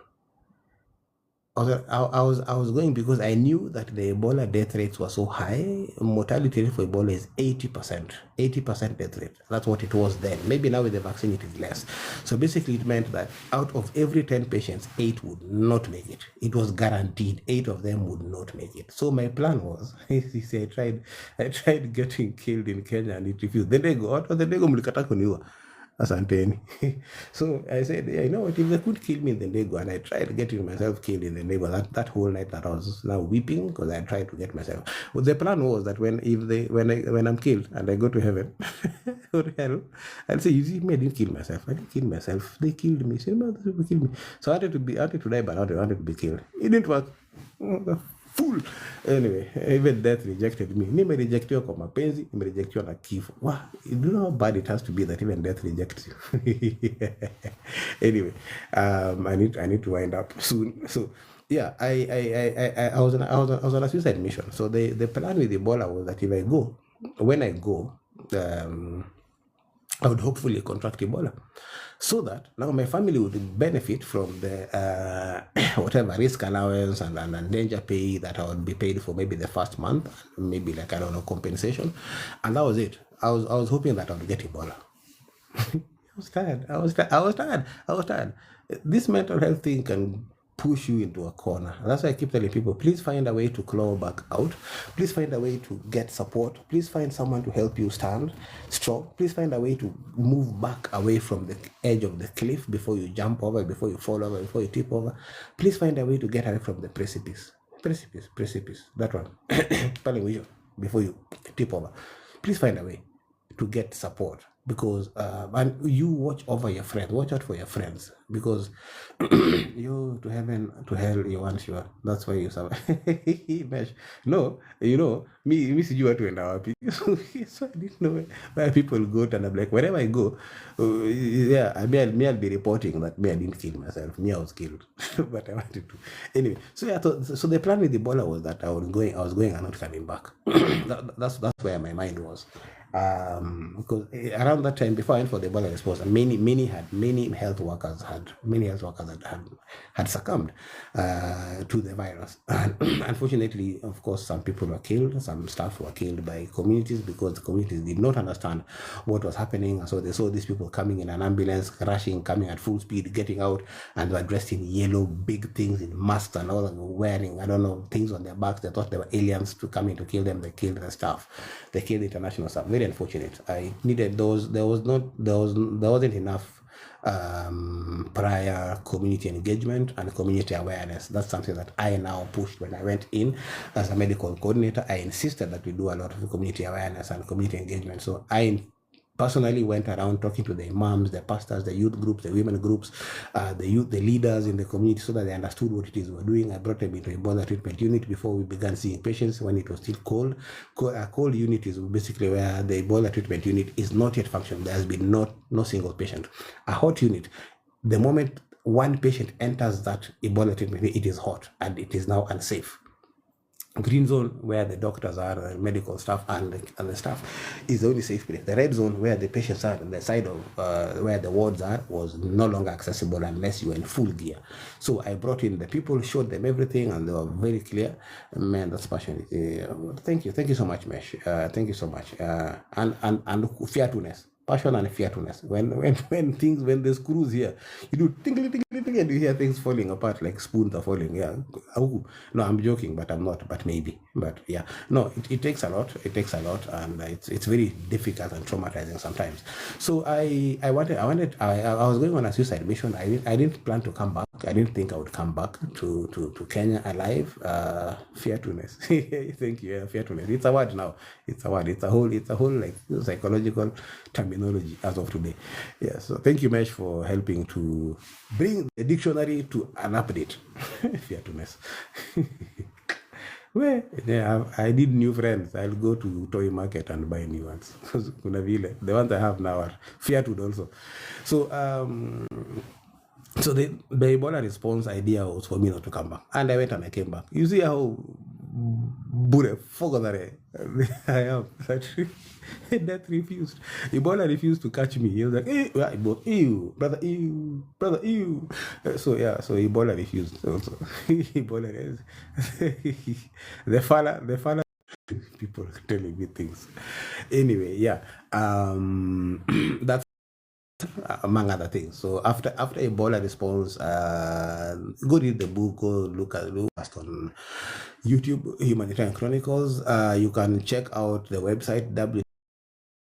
I was going because I knew that the Ebola death rates were so high. Mortality rate for Ebola is 80%. 80% death rate. That's what it was then. Maybe now with the vaccine it is less. So basically it meant that out of every 10 patients, 8 would not make it. It was guaranteed 8 of them would not make it. So my plan was, I tried getting killed in Kenya and it refused. Then they go out, then they go mlikata kuniwa. Asanteni. So I said, yeah, you know what, if they could kill me in the Nego, and I tried getting myself killed in the Nego that whole night that I was now weeping because I tried to get myself. But the plan was that when I'm killed and I go to heaven or hell, I'll say, you see, me, I didn't kill myself. I didn't kill myself. They killed me. So, no, people killed me. So I wanted to die, but I wanted to be killed. It didn't work. Fool. Anyway, even death rejected me. Nime rejectiwa kwa mapenzi, nime rejectiwa na kifo. Wow, you know how bad it has to be that even death rejects you. Anyway, I need to wind up soon. So yeah, I was on a suicide mission. So the plan with Ebola was that when I go, I would hopefully contract Ebola, so that now my family would benefit from the whatever risk allowance and danger pay that I would be paid for maybe the first month, maybe like, I don't know, compensation, and that was it. I was hoping that I would get Ebola. I was tired. This mental health thing can push you into a corner. That's why I keep telling people, please find a way to claw back out. Please find a way to get support. Please find someone to help you stand strong. Please find a way to move back away from the edge of the cliff before you jump over, before you fall over, before you tip over. Please find a way to get away from the precipice. That one. Before you tip over. Please find a way to get support, because and you watch over your friends, watch out for your friends, because you to heaven, to hell, you want sure. That's why you survive. No, you know, me sijui watu enda wapi. So I didn't know where people go, and I'm like, wherever I go, yeah, I'll be reporting that I didn't kill myself. I was killed. But I wanted to. Anyway, so yeah, so the plan with Ebola was that I was going and not coming back. That's where my mind was. Because around that time, before I went for the Ebola response, many health workers had succumbed to the virus. And unfortunately, of course, some people were killed, some staff were killed by communities, because the communities did not understand what was happening. And so they saw these people coming in an ambulance, coming at full speed, getting out, and they were dressed in yellow, big things, in masks, and all that, wearing, I don't know, things on their backs. They thought they were aliens to come in to kill them. They killed the staff. They killed international staff. Very unfortunate. I needed those. There wasn't enough prior community engagement and community awareness. That's something that I now pushed when I went in as a medical coordinator. I insisted that we do a lot of community awareness and community engagement. So I personally went around talking to the imams, the pastors, the youth groups, the women groups, the leaders in the community, so that they understood what it is we're doing. I brought them into a Ebola treatment unit before we began seeing patients when it was still cold. Cold unit is basically where the Ebola treatment unit is not yet functioning. There has been no single patient. A hot unit, the moment one patient enters that Ebola treatment, it is hot and it is now unsafe. Green zone, where the doctors are, medical staff and the staff, is the only safe place. The red zone, where the patients are, the side of where the wards are, was no longer accessible unless you were in full gear. So I brought in the people, showed them everything, and they were very clear. Man, that's passionate. Thank you so much, Mesh. Thank you so much. And fearfulness. Passion and fearfulness. When the screws here, you do tinkly, and you hear things falling apart like spoons are falling. Yeah. Oh, no, I'm joking, but I'm not. But maybe. But yeah. No, it takes a lot. It takes a lot, and it's very difficult and traumatizing sometimes. So I was going on a suicide mission. I didn't plan to come back. I didn't think I would come back to Kenya alive. Fearfulness. Thank you. Yeah, fearfulness. It's a word now. It's a word. It's a whole like psychological terminology as of today. Yeah. So thank you, Mesh, for helping to bring the dictionary to an update. Fearfulness. Well, yeah, I need new friends. I'll go to toy market and buy new ones. Kuna vile. The ones I have now are fearful also. So the Ebola response idea was for me not to come back. And I went and I came back. You see how I am. That refused. Ebola refused to catch me. He was like, ew, brother, ew. So Ebola refused also. Ebola is the fella people telling me things. Anyway, yeah. That's among other things. So after Ebola response, go read the book, go look on YouTube, Humanitarian Chronicles. You can check out the website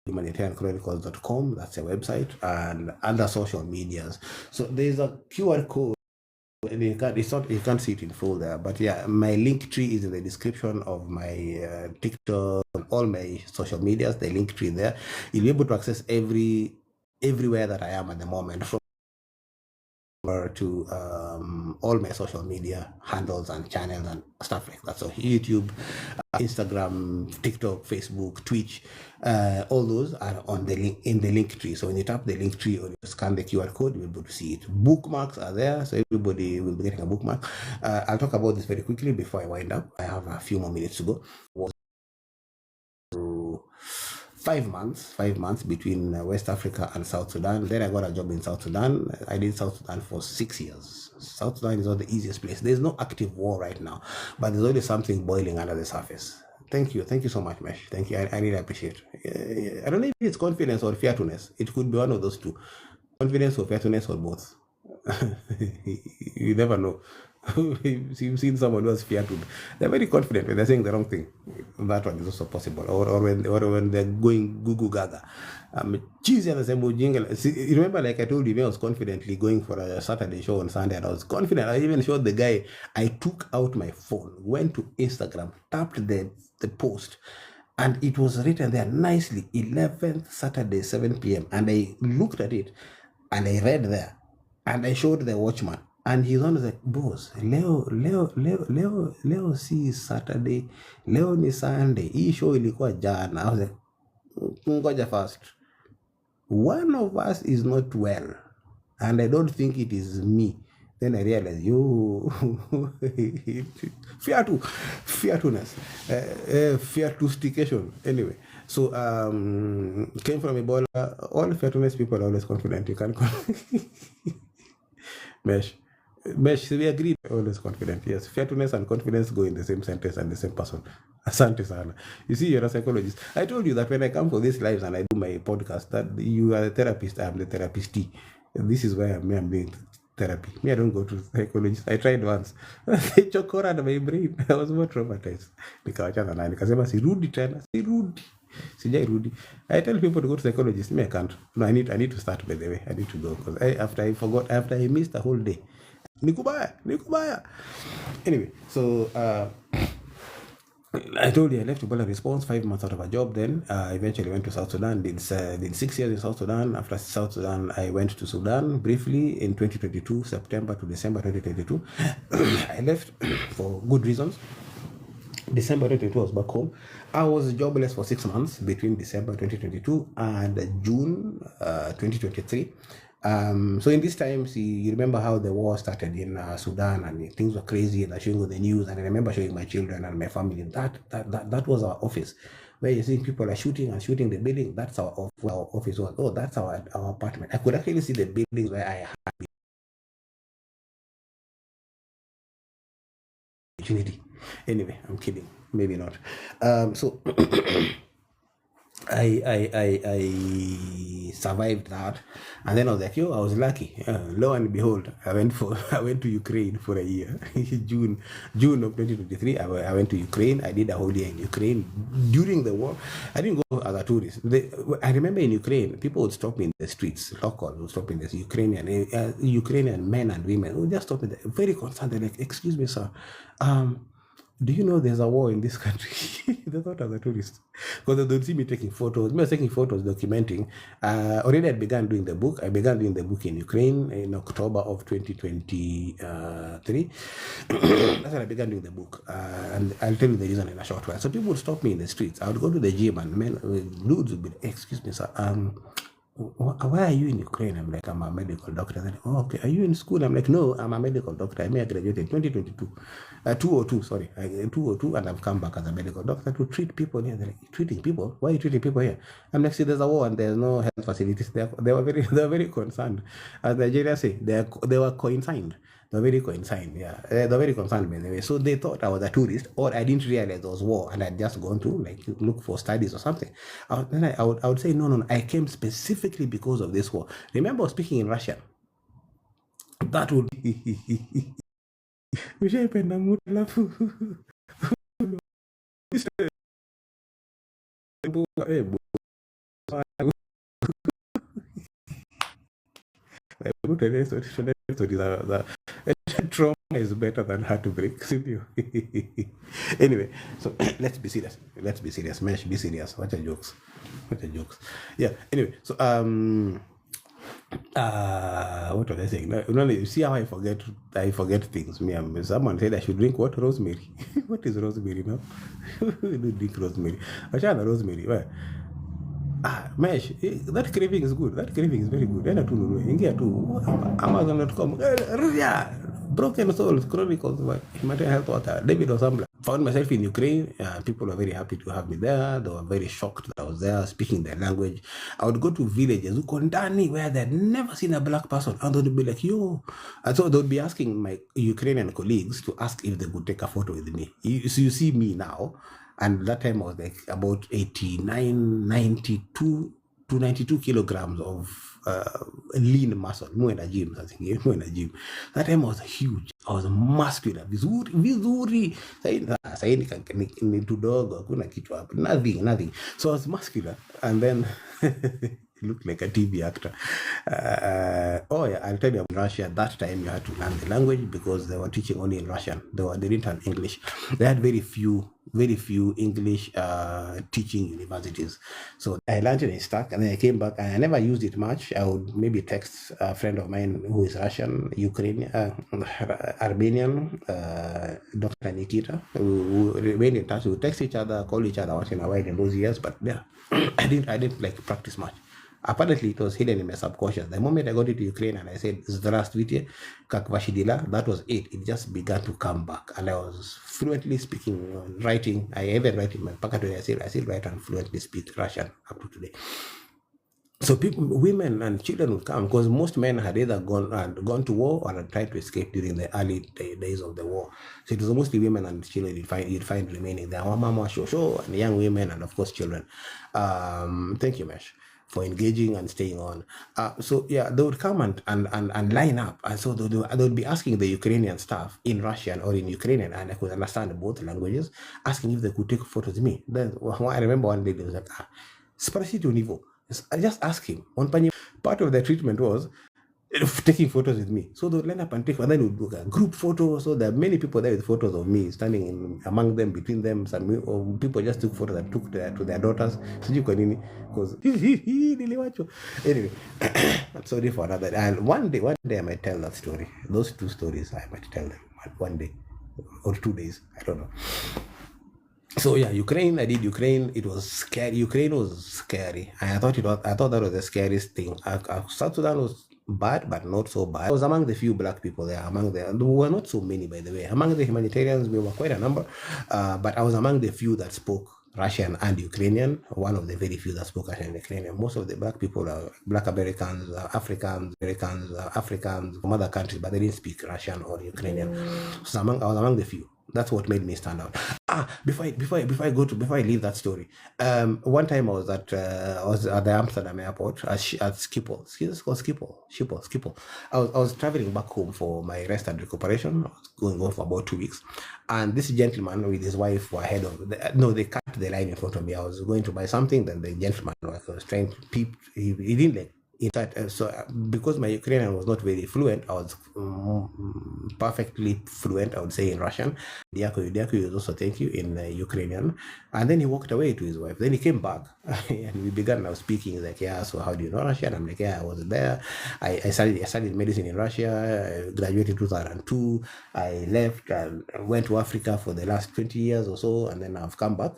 humanitarianchronicles.com. That's a website, and other social medias. So there's a QR code. And you can't see it in full there, but yeah, my link tree is in the description of my TikTok, all my social medias. The link tree there, you'll be able to access everywhere that I am at the moment, from to all my social media handles and channels and stuff like that. So YouTube, Instagram, TikTok, Facebook, Twitch, all those are on the link in the link tree. So when you tap the link tree or you scan the QR code, you'll be able to see it. Bookmarks are there, so everybody will be getting a bookmark. I'll talk about this very quickly before I wind up. I have a few more minutes to go. 5 months between West Africa and South Sudan. Then I got a job in South Sudan. I did South Sudan for 6 years. South Sudan is not the easiest place. There's no active war right now, but there's always something boiling under the surface. Thank you so much, Mesh. Thank you. I really appreciate it. I don't know if it's confidence or fearfulness. It could be one of those two. Confidence or fearfulness or both. You never know. You've seen someone who has fearful. They're very confident when they're saying the wrong thing. That one is also possible. Or when they're going goo gaga. Cheesy and the same you remember, like I told you, I was confidently going for a Saturday show on Sunday, and I was confident. I even showed the guy. I took out my phone, went to Instagram, tapped the post, and it was written there nicely, 11th Saturday, 7 p.m. And I looked at it and I read there, and I showed the watchman, and he's on like, boss, leo si Saturday, leo ni Sunday, hii show ilikuwa jana. I was like, ngoja first, one of us is not well, and I don't think it is me. Then I realized, fearfulness, feartustication. Anyway, so came from Ebola. All fearfulness people are always confident. You can't Mesh, we agreed. Always confident. Yes, fearfulness and confidence go in the same sentence and the same person. Asante sana. You see, you're a psychologist. I told you that when I come for these lives and I do my podcast, that you are the therapist, I am the therapistee. This is why I'm doing therapy. Me, I don't go to psychologist. I tried once. They chokora my brain. I was more traumatized. Nikawachana na nikasema sirudi tena. Sirudi. I tell people to go to psychologist. Me, I can't. No, I need to start, by the way. I need to go because after I missed the whole day. Nikubaya. Anyway, so I told you I left Ebola response 5 months out of a job. Then eventually went to South Sudan. Did 6 years in South Sudan. After South Sudan, I went to Sudan briefly in 2022, September to December 2022. I left for good reasons. December 2022, I was back home. I was jobless for 6 months between December 2022 and June 2023. So in these times, you remember how the war started in Sudan, and things were crazy, and I showing on the news, and I remember showing my children and my family. That was our office, where you see people are shooting and shooting the building. That's our office was. Oh, that's our apartment. I could actually see the buildings where I had opportunity. Anyway, I'm kidding. Maybe not. So I survived that, and then I was like, yo, I was lucky. Lo and behold, I went to Ukraine for a year. June of 2023, I went to Ukraine. I did a whole year in Ukraine during the war. I didn't go as a tourist. I remember in Ukraine, people would stop me in the streets. Locals would stop me in the Ukrainian men and women would just stop me there, very concerned. They're like, excuse me, sir. Do you know there's a war in this country? They thought I was a tourist because they don't see me taking photos. Me I was taking photos, documenting. Already I began doing the book. I began doing the book in Ukraine in October of 2023. That's when I began doing the book. And I'll tell you the reason in a short while. So people would stop me in the streets. I would go to the gym and men, dudes would be, excuse me, sir. Why are you in Ukraine? I'm like, I'm a medical doctor. Like, oh, okay. Are you in school? I'm like, no, I'm a medical doctor. I graduated in 2022, 202, sorry, 202, and I've come back as a medical doctor to treat people here. They're like, treating people? Why are you treating people here? I'm like, see, there's a war and there's no health facilities. They were very concerned. As Nigeria say, they were consigned. They're very concerned, yeah. They're very concerned, by the way. So they thought I was a tourist, or I didn't realize there was war, and I'd just gone to like look for studies or something. I would say, no, I came specifically because of this war. Remember, I was speaking in Russian. That would ushaipenda muda alafu trauma is better than heartbreak. Anyway, so let's be serious. Let's be serious. Mesh, be serious. What are jokes? What are jokes? Yeah. Anyway, so what was I saying? No, you see how I forget things. Someone said I should drink what? Rosemary. What is rosemary now? I don't drink rosemary. I try the rosemary. Where? Mesh, that craving is good. That craving is very good. Enda tu nunue. Ingia tu Amazon.com. Yeah. Broken Souls Chronicles by Humanitarian Health Water. David Osambla. Found myself in Ukraine. People were very happy to have me there. They were very shocked that I was there speaking their language. I would go to villages, Ukondani, where they'd never seen a black person, and they'd be like, yo. And so they'd be asking my Ukrainian colleagues to ask if they could take a photo with me. So you see me now. And that time I was like about 89, 92 to 92 kilograms of lean muscle. More in a gym, I think. More in a gym. That time I was huge. I was muscular. Vizuri. Saini ni tudogo. Hakuna kichwa hapo. Nothing. So I was muscular. And then looked like a TV actor. Oh yeah, I'll tell you, in Russia, at that time you had to learn the language because they were teaching only in Russian. They didn't have English. They had very few English teaching universities. So I learned it in Stack, and then I came back, and I never used it much. I would maybe text a friend of mine who is Russian, Ukrainian, Armenian, Dr. Nikita, who remained in touch. We would text each other, call each other once in a while in those years, but yeah, I didn't like practice much. Apparently, it was hidden in my subconscious. The moment I got into Ukraine and I said, Здравствуйте, как ваши дела, that was it. It just began to come back. And I was fluently speaking, writing. I even write in my pocket. I still write and fluently speak Russian up to today. So people, women and children would come because most men had either gone to war or had tried to escape during the early days of the war. So it was mostly women and children you'd find remaining there. Mama, show, and young women, and of course children. Thank you, Mesh, for engaging and staying on. So yeah, they would come and line up, and so they would be asking the Ukrainian staff in Russian or in Ukrainian, and I could understand both languages, asking if they could take photos of me. Then I remember one day they was like, "Sparsi to niveau." I just asked him. Part of the treatment was taking photos with me. So they would line up and take, and then we would do a group photo. So there are many people there with photos of me standing in among them, between them. Some people just took photos and took to their daughters. Because anyway, I'm sorry for another. And one day I might tell that story. Those two stories I might tell them one day or 2 days. I don't know. So yeah, Ukraine. I did Ukraine. It was scary. Ukraine was scary. I thought that was the scariest thing. South Sudan was bad, but not so bad. I was among the few black people there. There were not so many, by the way. Among the humanitarians, we were quite a number. But I was among the few that spoke Russian and Ukrainian. One of the very few that spoke Russian and Ukrainian. Most of the black people are black Americans, Africans from other countries, but they didn't speak Russian or Ukrainian. So I was among the few. That's what made me stand out. Before I leave that story, one time I was at the Amsterdam airport at Schiphol. It's called Schiphol. I was traveling back home for my rest and recuperation. I was going on for about 2 weeks, and this gentleman with his wife were ahead of. They cut the line in front of me. I was going to buy something, then the gentleman was trying to peep. He didn't like. Because my Ukrainian was not very fluent, I was perfectly fluent, I would say, in Russian. Diaku is also thank you in Ukrainian. And then he walked away to his wife. Then he came back and we began now speaking. He's like, yeah, so how do you know Russian? I'm like, yeah, I was there. I studied medicine in Russia, graduated in 2002. I left and went to Africa for the last 20 years or so. And then I've come back,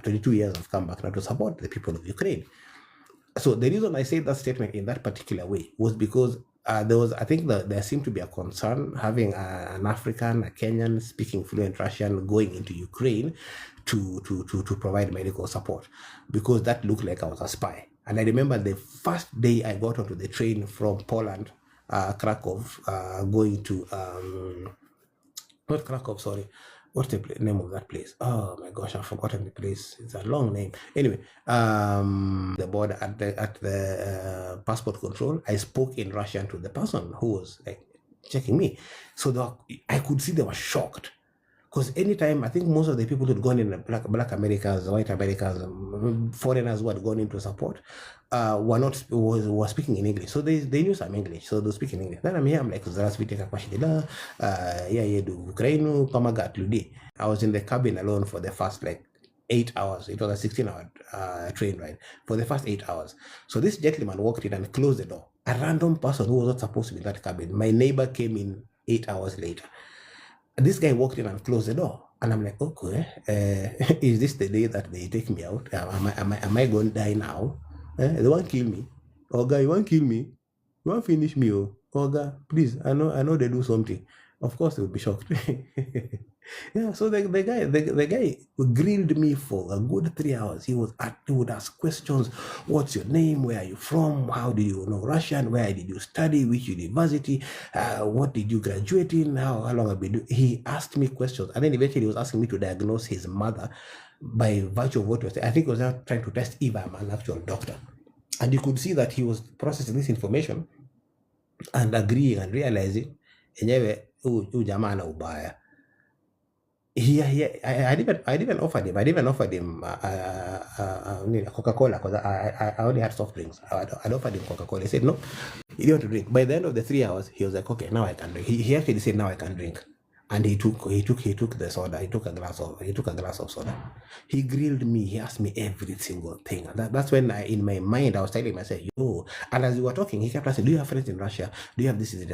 22 years I've come back now to support the people of Ukraine. So the reason I said that statement in that particular way was because there seemed to be a concern having an African, a Kenyan speaking fluent Russian going into Ukraine to provide medical support, because that looked like I was a spy. And I remember the first day I got onto the train from Poland, Krakow, going to not Krakow, sorry. What's the name of that place? Oh my gosh, I've forgotten the place. It's a long name. Anyway, the border at the passport control, I spoke in Russian to the person who was like checking me. So I could see they were shocked. Because anytime, I think most of the people who had gone in, black Americans, white Americans, foreigners who had gone into support, were speaking in English. So they knew some English, so they speak in English. Then I'm here, I'm like, Ukraine, Pamagat, Ludi. I was in the cabin alone for the first 8 hours. It was a 16-hour train ride for the first 8 hours. So this gentleman walked in and closed the door. A random person who was not supposed to be in that cabin. My neighbor came in 8 hours later. This guy walked in and closed the door, and I'm like, okay, is this the day that they take me out? Am I going to die now? They won't kill me. Oga, you won't kill me. You won't finish me, oh. Oga, please. I know they do something. Of course, they would be shocked. Yeah, so the guy grilled me for a good 3 hours. He would ask questions. What's your name? Where are you from? How do you know Russian? Where did you study? Which university? What did you graduate in? How long have you been doing? He asked me questions, and then eventually he was asking me to diagnose his mother by virtue of what he was saying. I think he was now trying to test if I'm an actual doctor. And you could see that he was processing this information and agreeing and realizing, enyewe huyu jamaa ana ubaya. I didn't offer him Coca-Cola, because I only had soft drinks. I offered him Coca-Cola. He said no, you don't want to drink. By the end of the 3 hours, he was like, okay, now I can drink. He actually said, now I can drink. And he took the soda. He took a glass of soda. He grilled me. He asked me every single thing. And that's when in my mind I was telling myself, yo. And as we were talking, he kept asking, do you have friends in Russia? Do you have this? Do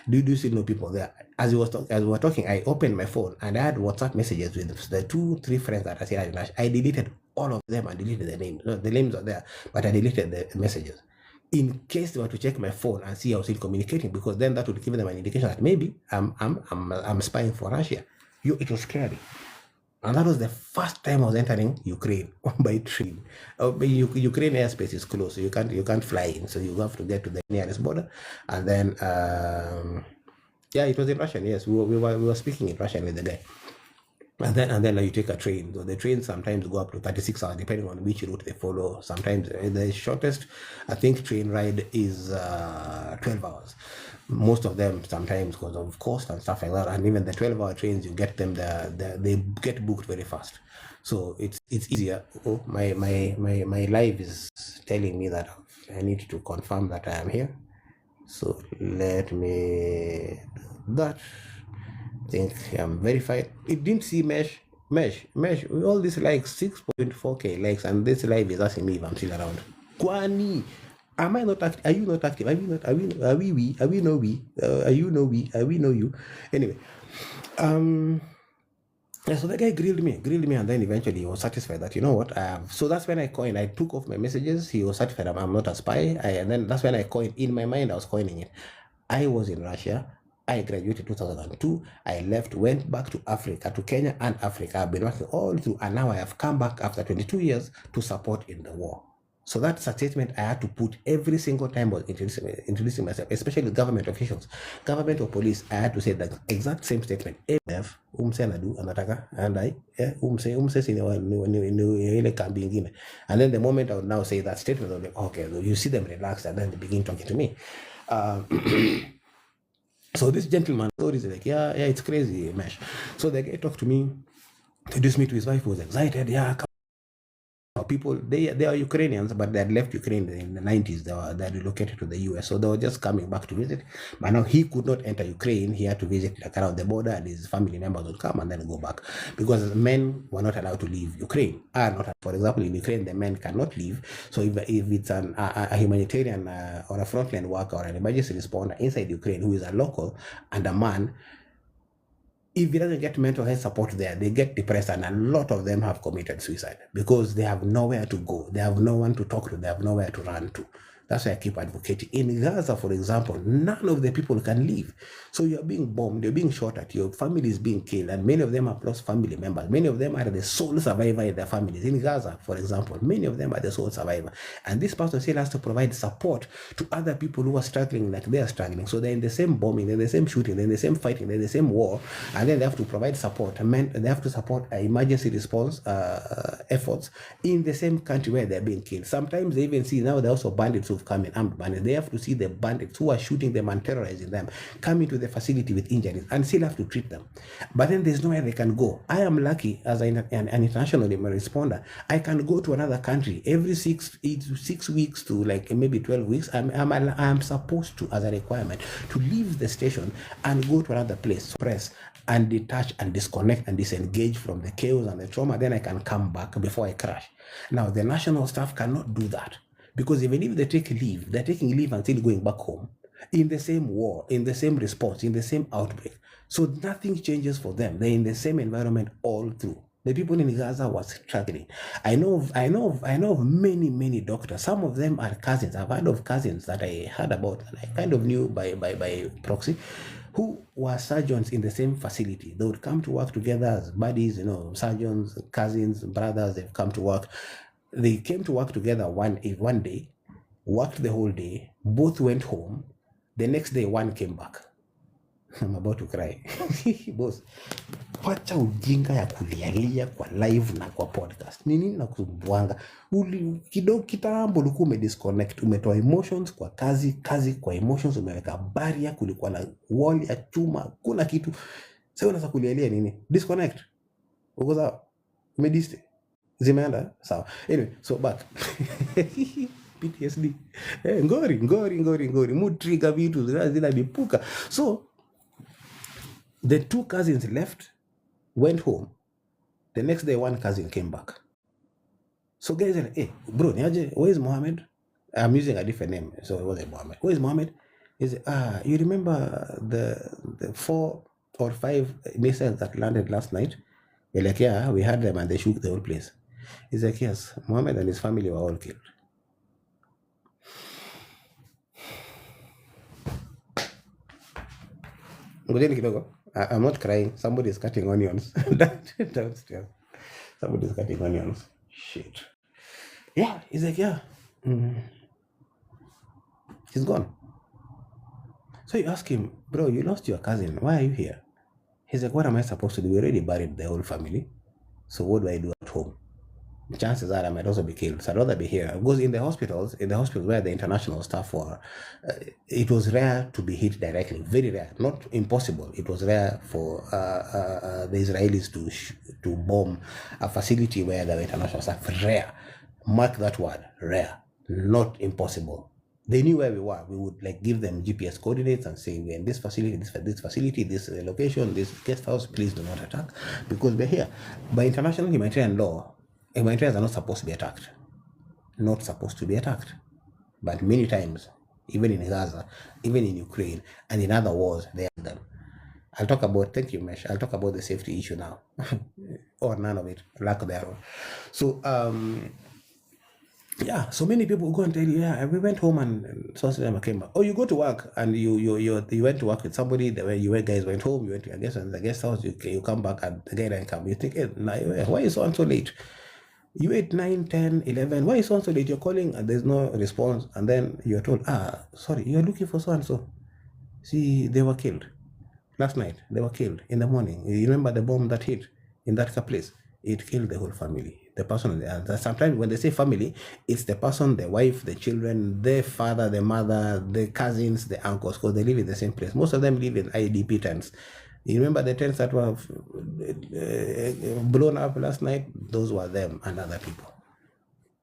you still know people there? As we were talking, I opened my phone and I had WhatsApp messages with the 2-3 friends that I said in Russia. I deleted all of them and deleted the names. No, the names are there, but I deleted the messages, in case they were to check my phone and see I was still communicating, because then that would give them an indication that maybe I'm spying for Russia. It was scary. And that was the first time I was entering Ukraine by train. Ukraine airspace is closed, so you can't fly in, so you have to get to the nearest border, and then it was in Russian. Yes, we were speaking in Russian with the guy. And then you take a train. So the trains sometimes go up to 36 hours, depending on which route they follow. Sometimes the shortest, I think, train ride is 12 hours. Most of them sometimes, because of cost and stuff like that. And even the 12-hour trains, you get them they get booked very fast. So it's easier. Oh, my life is telling me that I need to confirm that I am here. So let me do that. I think I'm verified. It didn't see mesh. All this like 6.4k likes, and this live is asking me if I'm still around. Kwani, am I not active? Are you not active? Are we not? Are we no we? Are you no we? Are we no you? Anyway, yeah, so the guy grilled me, and then eventually he was satisfied that, you know what, so that's when I coined. I took off my messages. He was satisfied I'm not a spy. And then that's when I coined. In my mind, I was coining it. I was in Russia. I graduated 2002. I left, went back to Africa, to Kenya and Africa. I've been working all through, and now I have come back after 22 years to support in the war. So that's a statement I had to put every single time I was introducing myself, especially government officials, government or police. I had to say that exact same statement. F umse anadu anataka andai umse sini ile kambi ingine. And then the moment I would now say that statement, I'll be like, okay, you see them relaxed, and then they begin talking to me. So this gentleman is like, yeah, it's crazy, Mesh. So the guy talked to me, introduced me to his wife, who was excited. Yeah, people, they are Ukrainians, but they had left Ukraine in the 90s. They relocated to the US, so they were just coming back to visit. But now he could not enter Ukraine. He had to visit like around the border, and his family members would come and then go back, because men were not allowed to leave Ukraine. For example, in Ukraine, the men cannot leave. So if it's a humanitarian or a frontline worker or an emergency responder inside Ukraine who is a local and a man, if he doesn't get mental health support there, they get depressed, and a lot of them have committed suicide because they have nowhere to go. They have no one to talk to. They have nowhere to run to. That's why I keep advocating. In Gaza, for example, none of the people can leave. So you're being bombed, you're being shot at, your family is being killed, and many of them have lost family members. Many of them are the sole survivor in their families. In Gaza, for example, many of them are the sole survivor. And this person still has to provide support to other people who are struggling like they are struggling. So they're in the same bombing, they're in the same shooting, they're in the same fighting, they're in the same war, and then they have to provide support. They have to support emergency response efforts in the same country where they're being killed. Sometimes they even see now they're also bandits who've come in, armed bandits. They have to see the bandits who are shooting them and terrorizing them come into the facility with injuries and still have to treat them. But then there's nowhere they can go. I am lucky as an international responder. I can go to another country every 6 weeks to like maybe 12 weeks. I'm supposed to, as a requirement, to leave the station and go to another place, press and detach and disconnect and disengage from the chaos and the trauma. Then I can come back before I crash. Now the national staff cannot do that, because even if they take leave, they're taking leave and still going back home in the same war, in the same response, in the same outbreak. So nothing changes for them. They're in the same environment all through. The people in Gaza were struggling. I know of many doctors. Some of them are cousins. I've heard of cousins that I heard about, and I kind of knew by proxy, who were surgeons in the same facility. They would come to work together as buddies, surgeons, cousins, brothers. They've come to work. They came to work together one day, worked the whole day, both went home. The next day, one came back. I'm about to cry. Boss, wacha ujinga ya kulialia kwa live na kwa podcast. Nini na kusumbuanga? Kidogo kitambo ulikuwa umedisconnect, umetoa emotions kwa kazi kwa emotions, umeweka barrier, kulikuwa na wall ya chuma, kuna kitu. Sasa unaweza kulialia nini? Disconnect. Uko sawa? Umediste. Zimeenda? Sawa. Anyway, so back. PTSD. Ngori. Mood trigger vitu zina bipuka. So the two cousins left, went home. The next day, one cousin came back. So guys are like, hey, bro, where is Mohammed? I'm using a different name, so it wasn't Mohammed. Where is Mohammed? Is you remember the 4 or 5 missiles that landed last night? They're like, yeah, we had them and they shook the whole place. He's like, yes, Mohammed and his family were all killed. I'm not crying. Somebody is cutting onions downstairs. Somebody is cutting onions. Shit. Yeah, he's like, yeah. He's gone. So you ask him, bro, you lost your cousin. Why are you here? He's like, what am I supposed to do? We already buried the whole family. So what do I do at home? Chances are I might also be killed. So I'd rather be here. Because in the hospitals where the international staff were, it was rare to be hit directly. Very rare. Not impossible. It was rare for the Israelis to bomb a facility where there were international staff. Rare. Mark that word. Rare. Not impossible. They knew where we were. We would like give them GPS coordinates and say we're in this facility, this facility, this location, this guest house. Please do not attack because we're here. By international humanitarian law, humanitarians are not supposed to be attacked. Not supposed to be attacked. But many times, even in Gaza, even in Ukraine, and in other wars, they are done. I'll talk about, thank you, Mesh. I'll talk about the safety issue now, or none of it, lack thereof. So, yeah, so many people go and tell you, yeah, we went home and so came back. Oh, you go to work and you went to work with somebody. The way you guys went home, you went to the guest house. You come back and the guy didn't come. You think, hey, why is so late? You ate 9, 10, 11. Why is so late? You're calling and there's no response. And then you're told, sorry, you're looking for so and so. See, they were killed last night. They were killed in the morning. You remember the bomb that hit in that place? It killed the whole family. The person, sometimes when they say family, it's the person, the wife, the children, the father, the mother, the cousins, the uncles, because they live in the same place. Most of them live in IDP tents. You remember the tents that were blown up last night? Those were them and other people.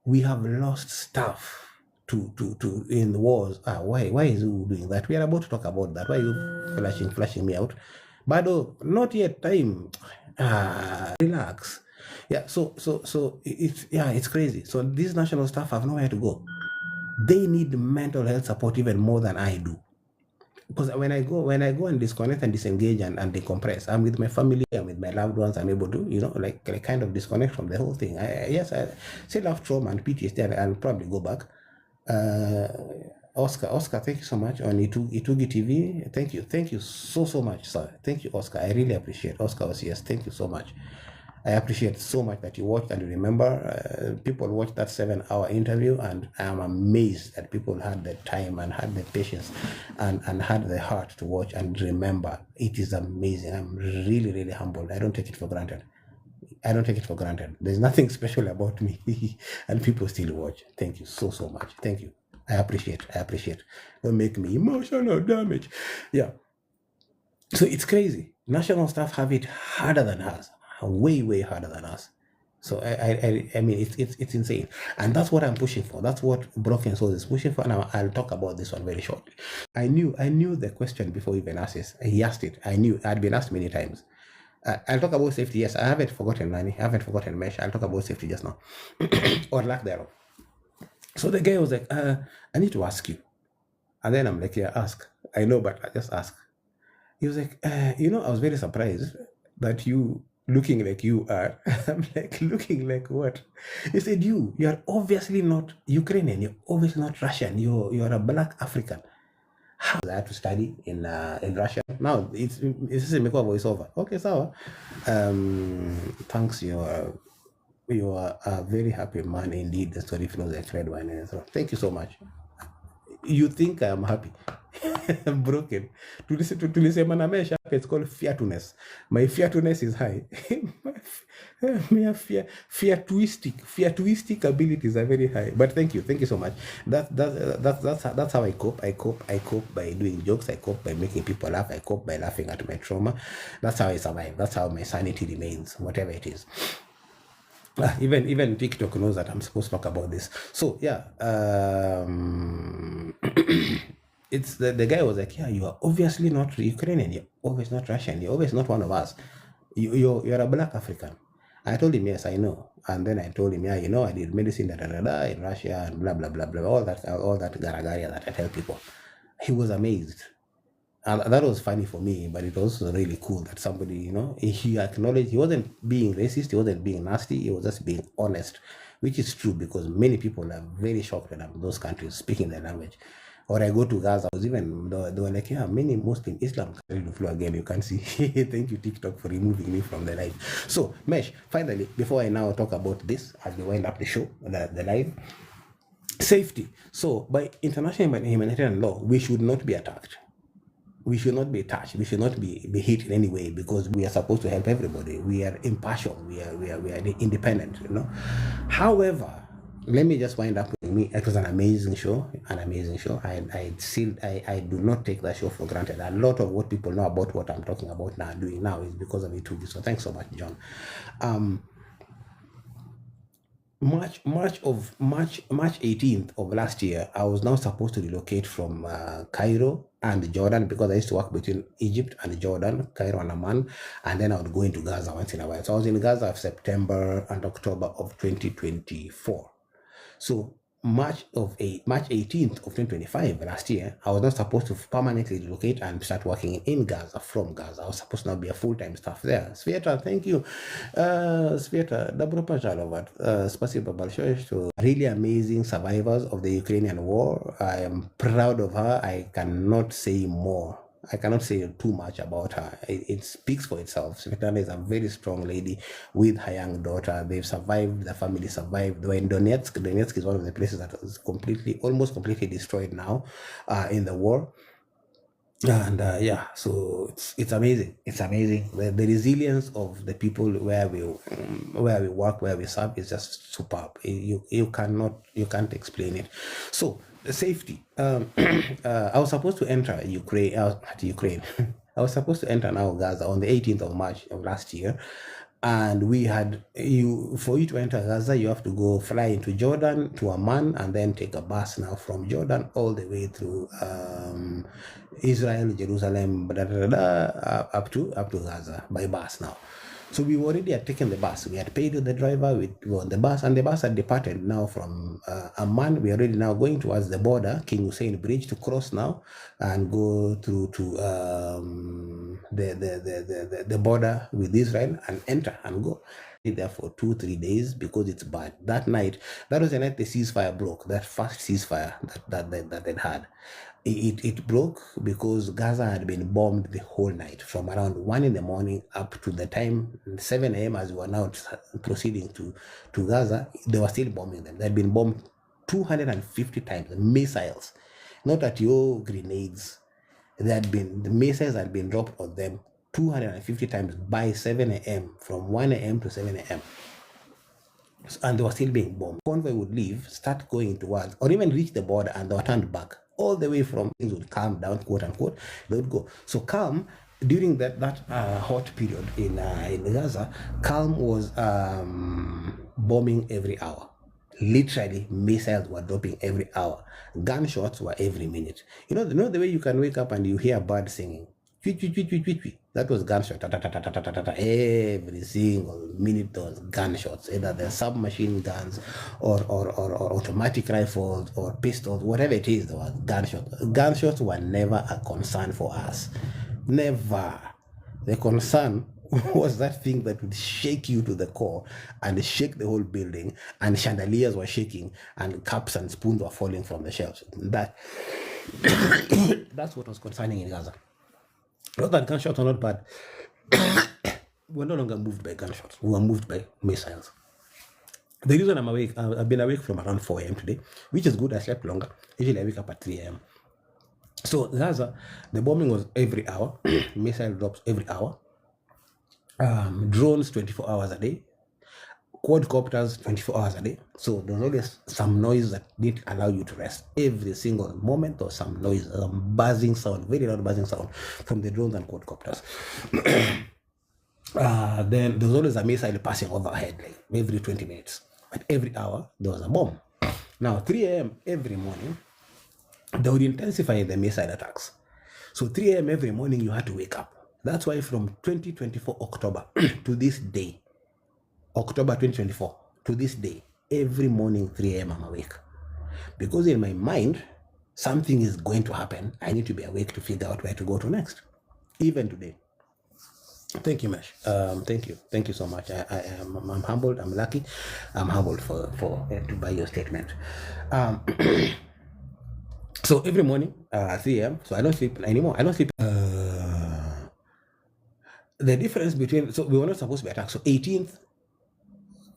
We have lost stuff to in the wars. Why is you doing that? We are about to talk about that. Why are you flashing me out? But not yet time. Relax. Yeah, so it's crazy. So these national staff have nowhere to go. They need mental health support even more than I do. Because when I go and disconnect and disengage and decompress, I'm with my family, I'm with my loved ones, I'm able to, like kind of disconnect from the whole thing. I still have trauma and PTSD, and I'll probably go back. Oscar, thank you so much on Itugi TV. Thank you so much, sir. Thank you, Oscar. I really appreciate Oscar OCS. Thank you so much. I appreciate so much that you watched and you remember. People watched that 7-hour interview, and I am amazed that people had the time and had the patience and had the heart to watch and remember. It is amazing. I'm really, really humbled. I don't take it for granted. There's nothing special about me, and people still watch. Thank you so much. Thank you. I appreciate. Don't make me emotional damage. Yeah. So it's crazy. National staff have it harder than us. Way harder than us. So I mean it's insane, and that's what I'm pushing for. That's what Broken Souls is pushing for, and I'll talk about this one very shortly. I knew the question before he even asked it. He asked it. I knew I'd been asked many times. I'll talk about safety. Yes, I haven't forgotten Nani. I haven't forgotten Mesh. I'll talk about safety just now, or lack thereof. So the guy was like, I need to ask you, and then I'm like, yeah, ask. I know, but I just ask. He was like, I was very surprised that you looking like you are. I'm like, looking like what? He said, you're obviously not Ukrainian, you're obviously not Russian, you're a black African. How I had to study in Russia. Now it's a make a voiceover. Okay, so thanks, you are a very happy man indeed. The story flows like red wine and so. Thank you so much. You think I'm happy? I'm broken. To listen to it's called fiatness. My fiatness is high. My fiatuistic abilities are very high. But thank you so much. That's how I cope. I cope by doing jokes. I cope by making people laugh. I cope by laughing at my trauma. That's how I survive. That's how my sanity remains, whatever it is. Even TikTok knows that I'm supposed to talk about this. So yeah, it's the guy was like, yeah, you are obviously not Ukrainian, you're always not Russian, you're always not one of us. You're a black African. I told him, yes, I know. And then I told him, yeah, I did medicine in Russia and blah blah blah blah, all that garagaria that I tell people. He was amazed. And that was funny for me, but it was also really cool that somebody, he acknowledged. He wasn't being racist, he wasn't being nasty, he was just being honest, which is true because many people are very shocked when I'm in those countries speaking their language. Or I go to Gaza, they were like, yeah, many Muslim Islam countries flew again. You can see. Thank you, TikTok, for removing me from the live. So, Mesh, finally, before I now talk about this, as we wind up the show, the live, safety. So, by international humanitarian law, we should not be attacked. We should not be touched. We should not be hit in any way because we are supposed to help everybody. We are impartial. We are independent. However, let me just wind up with me. It was an amazing show. I do not take that show for granted. A lot of what people know about what I'm talking about now, doing now, is because of it too. So thanks so much, John. March 18th of last year, I was now supposed to relocate from Cairo and Jordan, because I used to work between Egypt and Jordan, Cairo and Amman, and then I would go into Gaza once in a while. So I was in Gaza of September and October of 2024. So March 18th of 2025 last year, I was not supposed to permanently relocate and start working in Gaza from Gaza. I was supposed to now be a full-time staff there. Sveta, thank you. Sveta, добро пожаловать. Спасибо большое, что really amazing survivors of the Ukrainian war. I am proud of her. I cannot say more. I cannot say too much about her. It speaks for itself. Svetlana is a very strong lady with her young daughter. They've survived. The family survived. They were in Donetsk. Donetsk is one of the places that is almost completely destroyed now in the war. And yeah, so it's amazing. It's amazing. The resilience of the people where we work, where we serve, is just superb. You can't explain it. So the safety. I was supposed to enter Ukraine. I was supposed to enter now Gaza on the 18th of March of last year. And we had for you to enter Gaza, you have to go fly into Jordan to Amman, and then take a bus now from Jordan all the way through Israel, Jerusalem, up to Gaza by bus now. So we already had taken the bus. We had paid the driver. We were on the bus, and the bus had departed now from Amman. We are already now going towards the border, King Hussein Bridge, to cross now and go through to the border with Israel and enter and go there for 2-3 days because it's bad. That night, that was the night the ceasefire broke. That first ceasefire that they had. It broke because Gaza had been bombed the whole night from around 1 in the morning up to the time 7 a.m. as we were now proceeding to Gaza. They were still bombing them. They had been bombed 250 times, missiles, not at your grenades. The missiles had been dropped on them 250 times by 7 a.m. from 1 a.m. to 7 a.m. And they were still being bombed. Convoy would leave, start going towards, or even reach the border, and they were turned back. All the way from things would calm down, quote unquote, they would go. So calm during that hot period in Gaza, calm was bombing every hour. Literally, missiles were dropping every hour. Gunshots were every minute. You know the way you can wake up and you hear birds singing. That was gunshot. Every single minute there was gunshots. Either the submachine guns or automatic rifles or pistols, whatever it is, there was gunshots. Gunshots were never a concern for us. Never. The concern was that thing that would shake you to the core and shake the whole building, and chandeliers were shaking and cups and spoons were falling from the shelves. That's what was concerning in Gaza. Not that gunshots are not bad. We're no longer moved by gunshots. We were moved by missiles. The reason I'm awake, I've been awake from around 4 a.m. today, which is good. I slept longer. Usually I wake up at 3 a.m. So Gaza, the bombing was every hour. Missile drops every hour. Drones 24 hours a day. Quadcopters 24 hours a day. So there's always some noise that didn't allow you to rest. Every single moment there was some noise, buzzing sound, very loud buzzing sound from the drones and quadcopters. Then there's always a missile passing overhead, like every 20 minutes. But every hour there was a bomb. Now 3 a.m. every morning, they would intensify the missile attacks. So 3 a.m. every morning you had to wake up. That's why from 2024 October to this day, October 2024 to this day, every morning 3 a.m. I'm awake. Because in my mind, something is going to happen. I need to be awake to figure out where to go to next. Even today. Thank you, Mesh. Thank you so much. I'm humbled. I'm lucky. I'm humbled for by your statement. So every morning, 3 a.m. So I don't sleep anymore. I don't sleep. The difference between, so we were not supposed to be attacked. So 18th,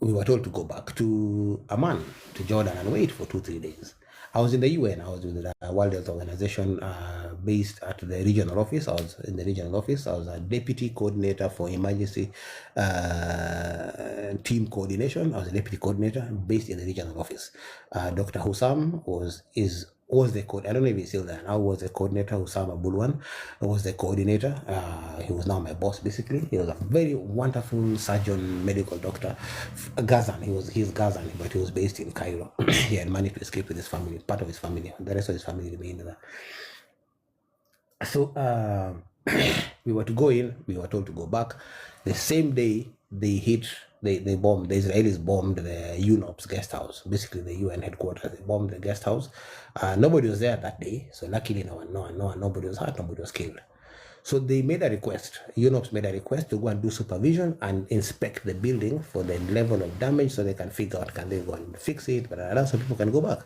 we were told to go back to Amman, to Jordan, and wait for 2-3 days. I was in the UN. I was with the World Health Organization based at the regional office. I was in the regional office. I was a deputy coordinator for emergency team coordination. I was a deputy coordinator based in the regional office. Dr. Hussam was the code. I don't know if he's still there now. Was the coordinator Usama Bulwan was the coordinator. He was now my boss basically. He was a very wonderful surgeon, medical doctor. Gazan. He's Gazan, but he was based in Cairo. He had managed to escape with his family, part of his family. The rest of his family remained there. So we were to go in. We were told to go back. The same day they bombed. The Israelis bombed the UNOPS guest house, basically the UN headquarters. They bombed the guest house. Nobody was there that day, so luckily nobody was hurt, nobody was killed. So they made a request. UNOPS made a request to go and do supervision and inspect the building for the level of damage, so they can figure out, can they go and fix it, so people can go back.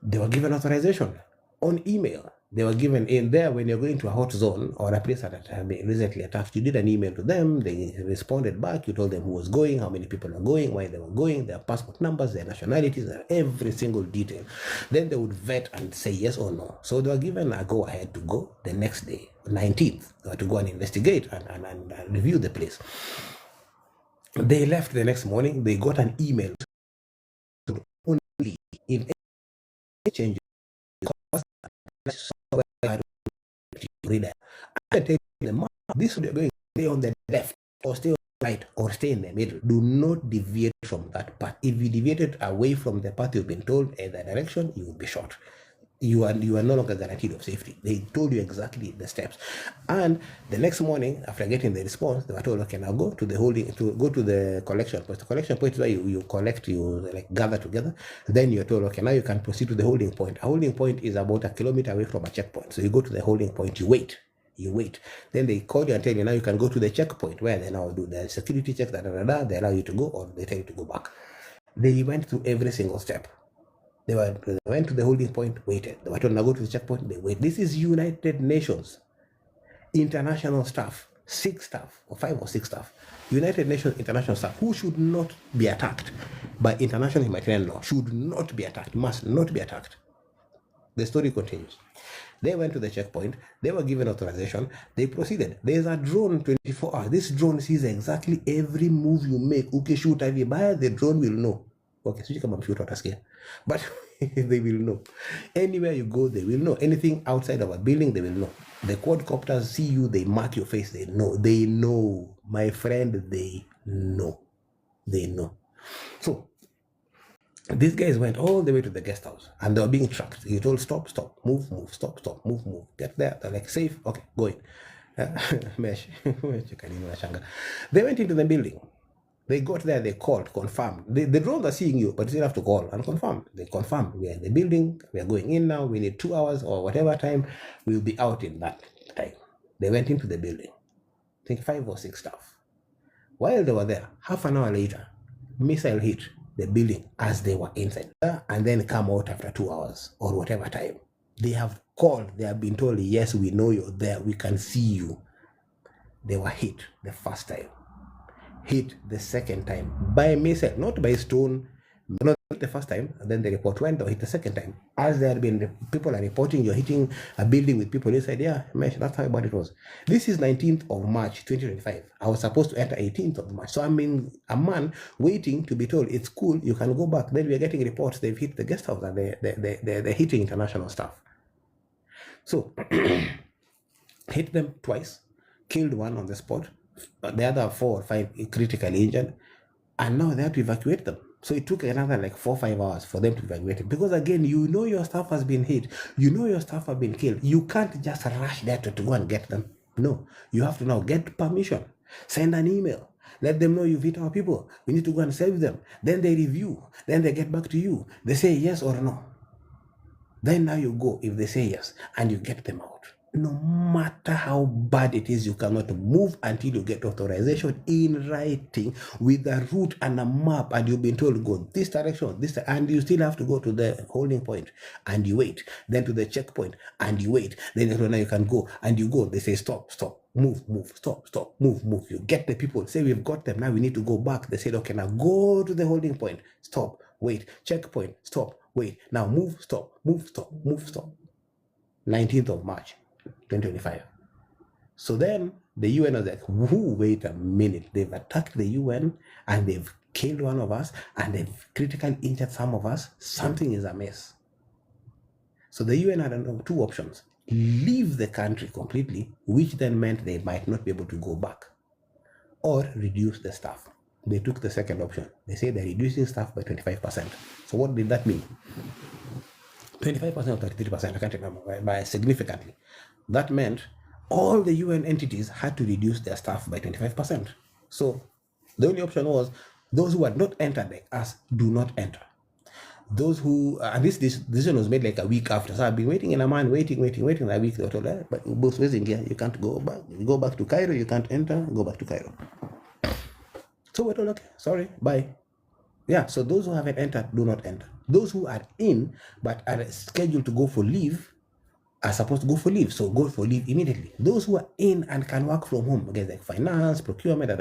They were given authorization on email. They were given in there when you're going to a hot zone or a place that have been recently attacked. You did an email to them. They responded back. You told them who was going, how many people are going, why they were going, their passport numbers, their nationalities, every single detail. Then they would vet and say yes or no. So they were given a go ahead to go the next day, 19th. They were to go and investigate and review the place. They left the next morning. They got an email to only if any changes. Reader. I tell you the map, this is going to stay on the left or stay on the right or stay in the middle. Do not deviate from that path. If you deviated away from the path you've been told in that direction, you will be shot. You are no longer guaranteed of safety. They told you exactly the steps. And the next morning, after getting the response, they were told, okay, now go to the collection point. The collection point is where you collect, you like gather together. Then you're told, okay, now you can proceed to the holding point. A holding point is about 1 kilometer away from a checkpoint. So you go to the holding point, you wait. Then they call you and tell you, now you can go to the checkpoint where they now do the security check, they allow you to go, or they tell you to go back. They went through every single step. They went to the holding point, waited. They were told, now go to the checkpoint, they wait. This is United Nations, international staff, 5 or 6 staff. United Nations international staff who should not be attacked by international humanitarian law, should not be attacked, must not be attacked. The story continues. They went to the checkpoint. They were given authorization. They proceeded. There's a drone 24 hours. This drone sees exactly every move you make. Ukishoot vibaya, the drone will know. Okay, so you come and shoot what I but they will know. Anywhere you go, they will know. Anything outside of a building, they will know. The quadcopters see you, they mark your face, they know. They know, my friend, they know. They know. So these guys went all the way to the guest house and they were being tracked. You told stop, move, stop, move. Get there. They're like, safe, okay, go in. They went into the building. They got there, they called, confirmed. The drones are seeing you, but you still have to call and confirm. They confirmed, we are in the building, we are going in now, we need 2 hours or whatever time, we'll be out in that time. They went into the building. I think 5 or 6 staff. While they were there, half an hour later, missile hit the building as they were inside, and then come out after 2 hours or whatever time. They have called, they have been told, yes, we know you're there, we can see you. They were hit the first time. Hit the second time by missile, not by stone, not the first time, and then the report went or hit the second time. As there had been, people are reporting you're hitting a building with people inside. Yeah, that's how bad it was. This is 19th of March 2025. I was supposed to enter 18th of March. So I mean, a man waiting to be told it's cool, you can go back. Then we are getting reports they've hit the guest house and they're hitting international staff. So hit them twice, killed one on the spot. The other 4 or 5 critically injured, and now they have to evacuate them. So it took another like 4 or 5 hours for them to evacuate it, because again, you know your staff has been hit, you know your staff have been killed. You can't just rush there to go and get them. No, you have to now get permission, send an email, let them know you've hit our people, we need to go and save them. Then they review, then they get back to you, they say yes or no. Then now you go, if they say yes, and you get them out. No matter how bad it is, you cannot move until you get authorization in writing with a route and a map, and you've been told go this direction, and you still have to go to the holding point and you wait, then to the checkpoint and you wait, then now you can go and you go. They say stop, move, stop, move. You get the people, say we've got them, now we need to go back. They said okay, now go to the holding point, stop, wait, checkpoint, stop, wait, now move, stop. 19th of March 2025. So then the UN was like, wait a minute, they've attacked the UN and they've killed one of us and they've critically injured some of us. Something is amiss. So the UN had two options: leave the country completely, which then meant they might not be able to go back, or reduce the staff. They took the second option. They say they're reducing staff by 25%. So what did that mean? 25% or 33%, I can't remember, by significantly. That meant all the UN entities had to reduce their staff by 25%. So the only option was those who had not entered like us do not enter. Those who, and this decision was made like a week after. So I've been waiting in Amman, waiting a week. They told, but both ways in here, you can't go back. You go back to Cairo, you can't enter, go back to Cairo. So we're told, okay, sorry, bye. Yeah, so those who haven't entered do not enter. Those who are in but are scheduled to go for leave are supposed to go for leave, so go for leave immediately. Those who are in and can work from home, again, like finance, procurement,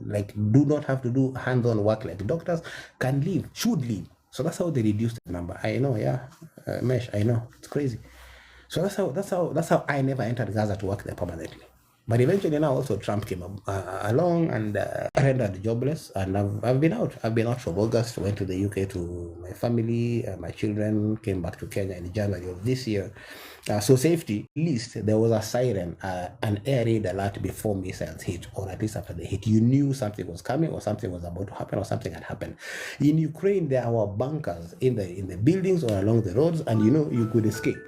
like do not have to do hands-on work like doctors, can leave, should leave. So that's how they reduced the number. I know, yeah, Mesh, I know, it's crazy. So that's how I never entered Gaza to work there permanently. But eventually now also Trump came along and rendered jobless, and I've been out. I've been out from August, went to the UK to my family, my children, came back to Kenya in January of this year. So safety, at least there was a siren, an air raid alert before missiles hit, or at least after they hit. You knew something was coming, or something was about to happen, or something had happened. In Ukraine, there were bunkers in the buildings or along the roads, and you could escape.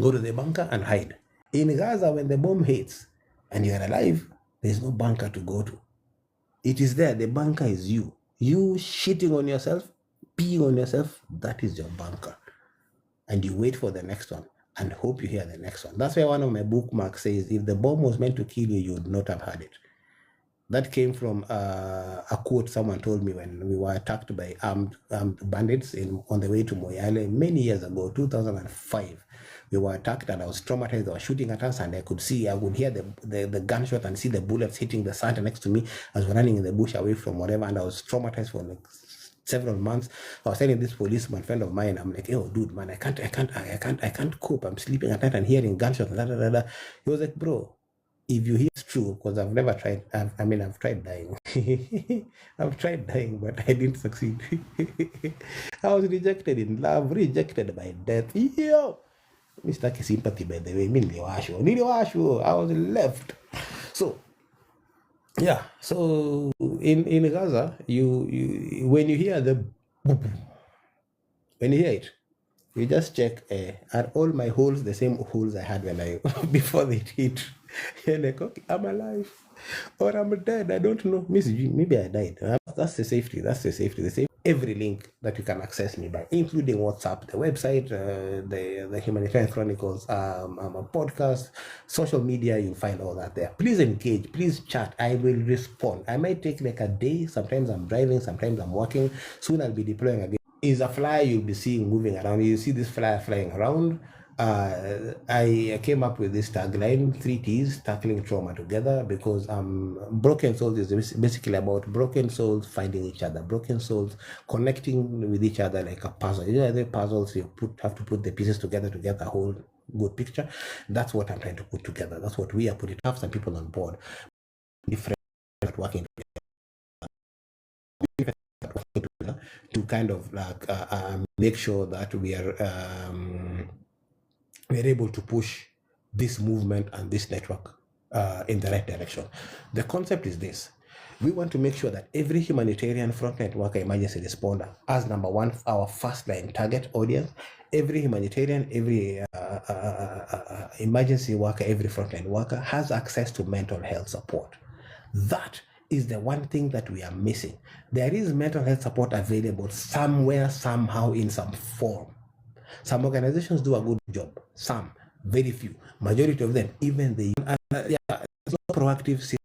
Go to the bunker and hide. In Gaza, when the bomb hits and you're alive, there's no bunker to go to. It is there. The bunker is you. You shitting on yourself, peeing on yourself, that is your bunker. And you wait for the next one and hope you hear the next one. That's why one of my bookmarks says, if the bomb was meant to kill you, you would not have had it. That came from a quote someone told me when we were attacked by armed bandits on the way to Moyale many years ago, 2005. We were attacked and I was traumatized. They were shooting at us, and I would hear the gunshot and see the bullets hitting the sand next to me as we're running in the bush away from whatever, and I was traumatized for like several months. I was telling this policeman friend of mine, I'm like, oh dude, man, I can't cope. I'm sleeping at night and hearing gunshots. He was like, bro, if you hear it's true, because I've never tried. I've tried dying. I've tried dying, but I didn't succeed. I was rejected in love, rejected by death. Yo, Mr. Sympathy, by the way. I was left. So yeah. So in Gaza, you when you hear the boop, when you hear it, you just check, are all my holes the same holes I had when I before they hit? You're like, okay, I'm alive or I'm dead. I don't know. Maybe I died. That's the safety. That's the safety. The safety. Every link that you can access me by, including WhatsApp, the website, the Humanitarian Chronicles, a podcast, social media, you'll find all that there. Please engage. Please chat. I will respond. I might take like a day. Sometimes I'm driving. Sometimes I'm working. Soon I'll be deploying again. Is a flyer you'll be seeing moving around. You see this flyer flying around. I came up with this tagline, 3 T's, tackling trauma together, because Broken Souls is basically about broken souls finding each other, broken souls connecting with each other like a puzzle. The puzzles you have to put the pieces together to get a whole good picture. That's what I'm trying to put together. That's what we are putting. Have some people on board, different working to kind of like make sure that we're able to push this movement and this network in the right direction. The concept is this: we want to make sure that every humanitarian frontline worker, emergency responder, as number one, our first line target audience, every humanitarian, every emergency worker, every frontline worker has access to mental health support. That is the one thing that we are missing. There is mental health support available somewhere, somehow, in some form. Some organizations do a good job. Some, very few. Majority of them, even the it's not proactive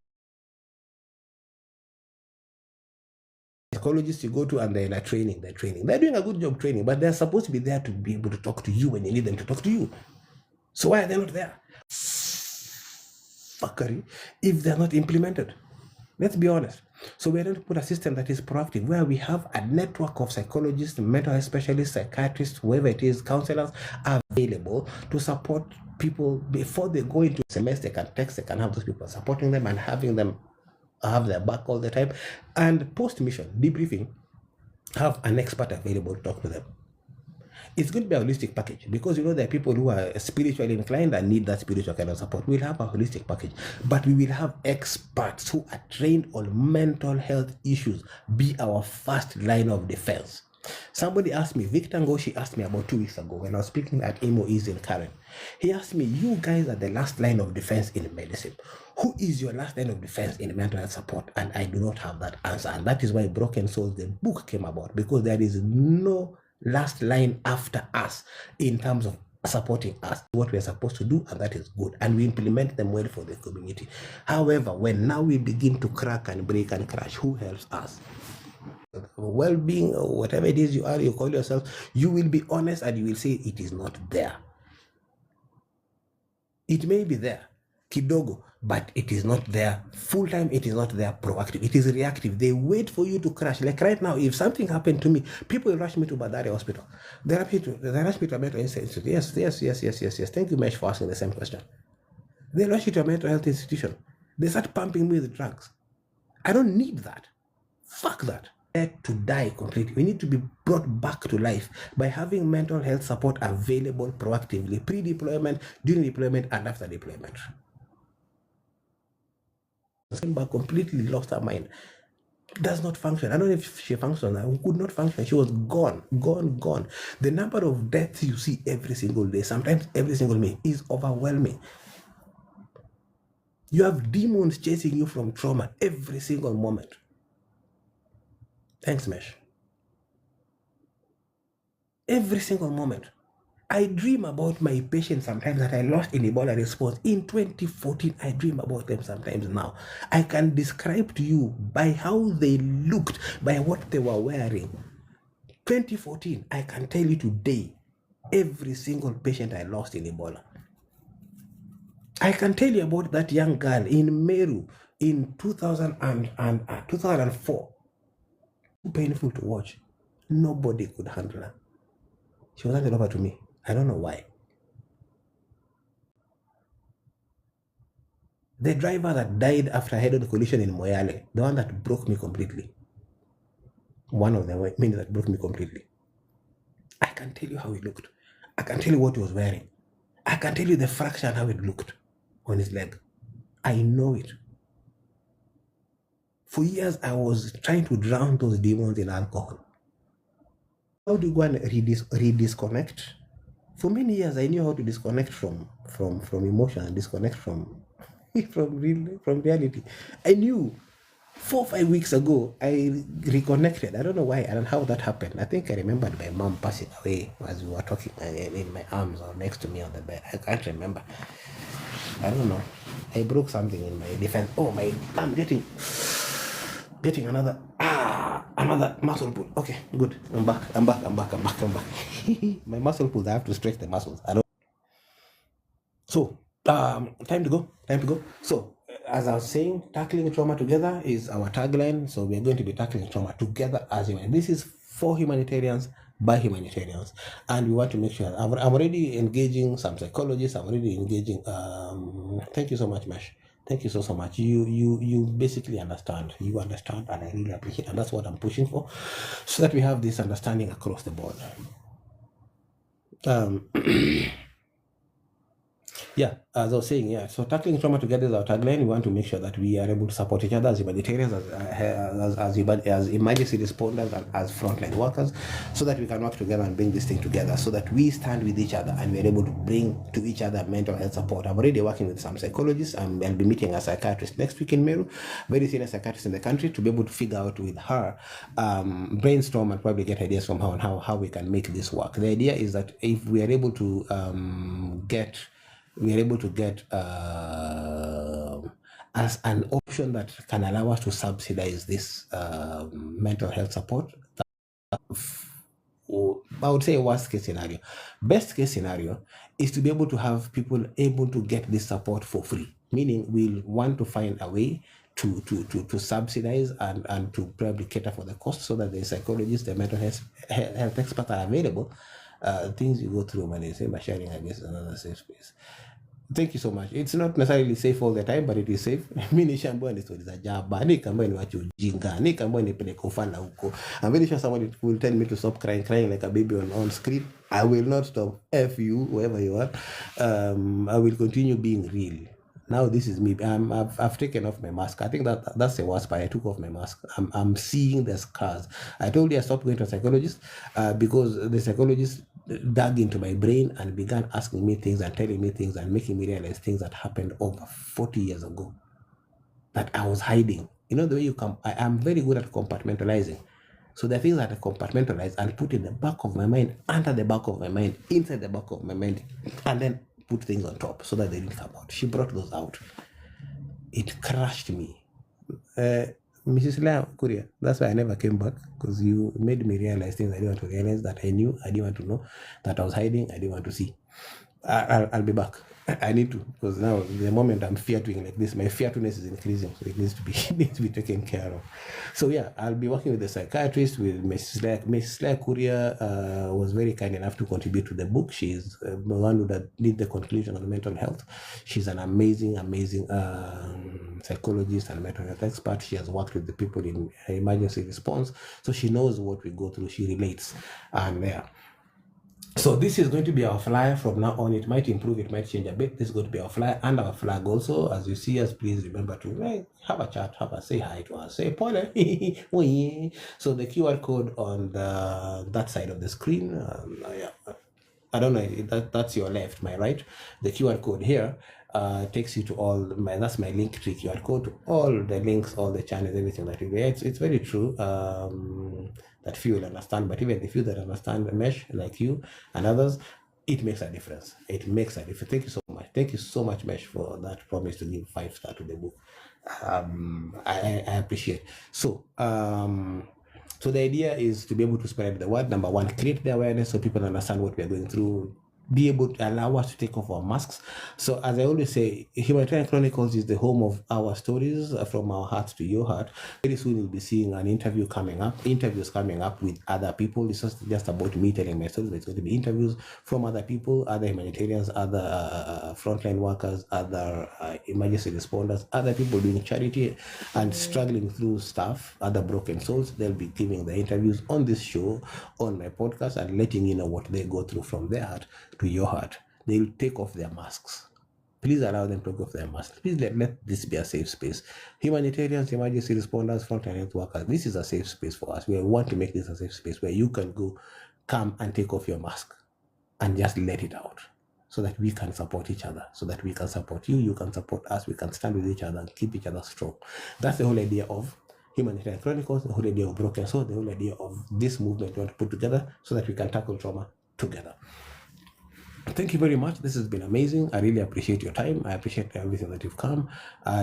psychologists you go to, and they're training. They're doing a good job training, but they're supposed to be there to be able to talk to you when you need them to talk to you. So why are they not there? Fuckery if they're not implemented. Let's be honest. So we're going to put a system that is proactive, where we have a network of psychologists, mental health specialists, psychiatrists, whoever it is, counselors available to support people before they go into semester. They can text, they can have those people supporting them and having them have their back all the time. And post-mission debriefing, have an expert available to talk to them. It's going to be a holistic package, because you know there are people who are spiritually inclined and need that spiritual kind of support. We'll have a holistic package, but we will have experts who are trained on mental health issues be our first line of defense. Somebody asked me, Victor Ngoshi asked me about 2 weeks ago when I was speaking at Imo East in Karen. He asked me, you guys are the last line of defense in medicine. Who is your last line of defense in mental health support? And I do not have that answer. And that is why Broken Souls, the book, came about, because there is no last line after us in terms of supporting us, what we are supposed to do, and that is good, and we implement them well for the community. However, when now we begin to crack and break and crash, who helps us? Well-being, or whatever it is you are, you call yourself, you will be honest and you will say it is not there. It may be there, kidogo, but it is not there full-time. It is not there proactive. It is reactive. They wait for you to crash. Like right now, if something happened to me, people will rush me to Badari Hospital. They rush me to a mental institute. Yes. Thank you, Mesh, for asking the same question. They rush you to a mental health institution. They start pumping me with drugs. I don't need that. Fuck that. To die completely. We need to be brought back to life by having mental health support available proactively, pre-deployment, during deployment, and after deployment. But completely lost her mind. Does not function. I don't know if she functioned. I could not function. She was gone. The number of deaths you see every single day, sometimes every single day, is overwhelming. You have demons chasing you from trauma every single moment. Thanks, Mesh. Every single moment. I dream about my patients sometimes that I lost in Ebola response in 2014. I dream about them sometimes now. I can describe to you by how they looked, by what they were wearing. 2014, I can tell you today, every single patient I lost in Ebola. I can tell you about that young girl in Meru in 2004. Painful to watch. Nobody could handle her. She was handed over to me. I don't know why. The driver that died after a head-on collision in Moyale, the one that broke me completely. One of them means that broke me completely. I can tell you how he looked. I can tell you what he was wearing. I can tell you the fracture and how it looked on his leg. I know it. For years, I was trying to drown those demons in alcohol. How do you go and redisconnect? For many years, I knew how to disconnect from emotion and disconnect from reality. I knew. 4 or 5 weeks ago, I reconnected. I don't know why and how that happened. I think I remembered my mom passing away as we were talking in my arms or next to me on the bed. I can't remember. I don't know. I broke something in my defense. Oh, I'm getting another muscle pull. Okay, good. I'm back. My muscle pulls, I have to stretch the muscles. So, time to go. So, as I was saying, tackling trauma together is our tagline. So, we are going to be tackling trauma together as human. This is for humanitarians, by humanitarians. And we want to make sure, I'm already engaging some psychologists. I'm already engaging, thank you so much, Mesh. Thank you so much. You basically understand. You understand, and I really appreciate it. And that's what I'm pushing for, so that we have this understanding across the board. Yeah, as I was saying, so tackling trauma together is our tagline. We want to make sure that we are able to support each other as humanitarians, as emergency responders, and as frontline workers, so that we can work together and bring this thing together, so that we stand with each other and we're able to bring to each other mental health support. I'm already working with some psychologists, and I'll be meeting a psychiatrist next week in Meru, very senior psychiatrist in the country, to be able to figure out with her, brainstorm and probably get ideas from her on how we can make this work. The idea is that if we are able to get as an option that can allow us to subsidize this mental health support. I would say worst case scenario. Best case scenario is to be able to have people able to get this support for free, meaning we'll want to find a way to subsidize and to probably cater for the cost, so that the psychologists, the mental health experts are available. Things you go through when they say by sharing, I guess, another safe space. Thank you so much. It's not necessarily safe all the time, but it is safe. Mi nishaambiwa ni stories za jaba, nikaambiwa niwache ujinga, nikaambiwa nipeleke ufala huko. I'm very sure somebody will tell me to stop crying like a baby on screen. I will not stop. F you, whoever you are. I will continue being real. Now this is me. I've taken off my mask. I think that's the worst part. I took off my mask. I'm seeing the scars. I told you I stopped going to a psychologist because the psychologist dug into my brain and began asking me things and telling me things and making me realize things that happened over 40 years ago that I was hiding. You know the way you come. I am very good at compartmentalizing. So the things that I compartmentalize, I'll put in the back of my mind, under the back of my mind, inside the back of my mind, and then put things on top so that they didn't come out. She brought those out. It crushed me. Mrs. Lam Kuria, that's why I never came back, because you made me realize things I didn't want to realize, that I knew, I didn't want to know, that I was hiding, I didn't want to see. I'll be back. I need to, because now the moment I'm fearing like this, my fearfulness is increasing, so it needs to be taken care of. So yeah, I'll be working with the psychiatrist, with Mrs. Kuria was very kind enough to contribute to the book. She's the one who did the conclusion on mental health. She's an amazing psychologist and mental health expert. She has worked with the people in emergency response, so she knows what we go through. She relates, and yeah. So this is going to be our flyer from now on. It might improve, it might change a bit. This is going to be our flyer and our flag also. As you see us, please remember to have a chat, say hi to us, say pole. So the QR code on that side of the screen, I don't know, that's your left, my right. The QR code here takes you to that's my link tree QR code to all the links, all the channels, everything that we do. It's very true. That few will understand, but even the few that understand the mesh, like you and others, it makes a difference. It makes a difference. Thank you so much. Thank you so much, Mesh, for that promise to give 5-star to the book. I appreciate. So the idea is to be able to spread the word. Number one, create the awareness so people understand what we are going through. Be able to allow us to take off our masks. So as I always say, Humanitarian Chronicles is the home of our stories, from our heart to your heart. Very soon you'll be seeing interviews coming up with other people. It's not just about me telling my stories, but it's going to be interviews from other people, other humanitarians, other frontline workers, other emergency responders, other people doing charity and struggling through stuff, other broken souls. They'll be giving the interviews on this show, on my podcast, and letting you know what they go through from their heart to your heart. They'll take off their masks. Please allow them to take off their masks. Please let this be a safe space. Humanitarians, emergency responders, frontline health workers, this is a safe space for us. We want to make this a safe space where you can come and take off your mask and just let it out, so that we can support each other, so that we can support you, you can support us, we can stand with each other and keep each other strong. That's the whole idea of Humanitarian Chronicles, the whole idea of Broken Soul, the whole idea of this movement we want to put together so that we can tackle trauma together. Thank you very much. This has been amazing. I really appreciate your time. I appreciate everything that you've come.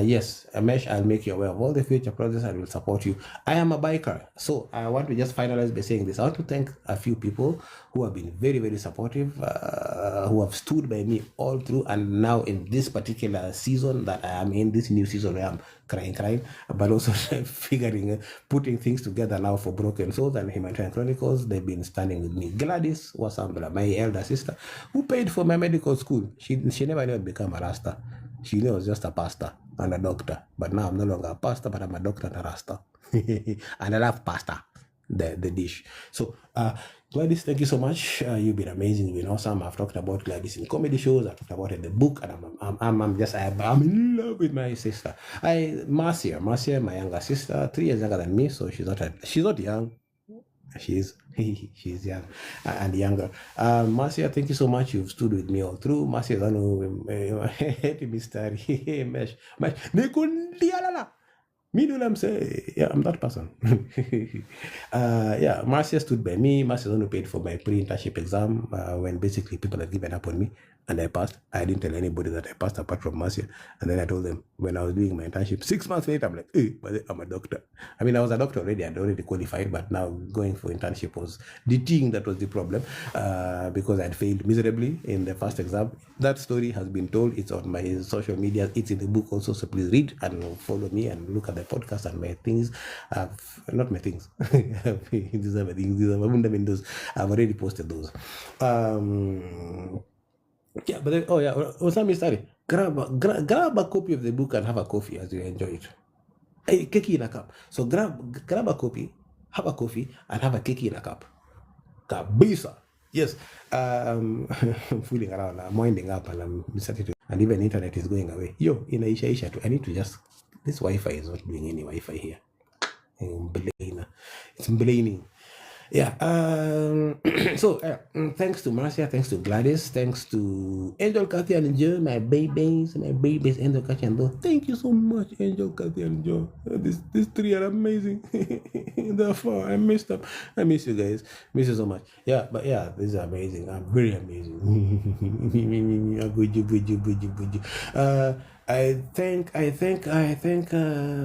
Yes, Amesh, I'll make you aware of all the future projects and will support you. I am a biker, so I want to just finalize by saying this. I want to thank a few people who have been very, very supportive, who have stood by me all through, and now in this particular season that I am in, this new season where I'm crying, but also putting things together now for Broken Souls and Humanitarian Chronicles. They've been standing with me. Gladys Wasambla, my elder sister, who paid for my medical school. She never knew I'd become a Rasta. She knew I was just a pastor and a doctor. But now I'm no longer a pastor, but I'm a doctor and a Rasta. And I love pasta, the dish. So Gladys, thank you so much. You've been amazing. You've been awesome. I've talked about Gladys in comedy shows. I've talked about it in the book, and I'm in love with my sister. Marcia, my younger sister, 3 years younger than me, so she's not young. She's young and younger. Marcia, thank you so much. You've stood with me all through. Marcia, mystery mesh. Me do them say, yeah, I'm that person. Yeah, Marcia stood by me. Marcia only paid for my pre-internship exam when basically people had given up on me and I passed. I didn't tell anybody that I passed apart from Marcia. And then I told them when I was doing my internship, 6 months later, I'm like, but I'm a doctor. I mean, I was a doctor already. I'd already qualified, but now going for internship was the thing that was the problem because I'd failed miserably in the first exam. That story has been told. It's on my social media. It's in the book also. So please read and follow me and look at the podcast and my things. Not my things. These are my things. I've already posted those. Yeah, but then, oh yeah, Osami study. Grab a copy of the book and have a coffee as you enjoy it. Hey, keki in a cup. So grab a copy, have a coffee, and have a keki in a cup. Kabisa. Yes. I'm fooling around. I'm winding up and I'm starting to, and even internet is going away. Yo, in Aisha too. I need to just, this Wi-Fi is not doing any Wi-Fi here. It's complaining. Yeah. So thanks to Marcia, thanks to Gladys, thanks to Angel, Kathy, and Joe, my babies, Angel, Kathy, and Joe. Thank you so much, Angel, Kathy, and Joe. These three are amazing. Therefore, I missed them. I miss you guys. Miss you so much. Yeah, but yeah, these are amazing. I'm very amazing. Good.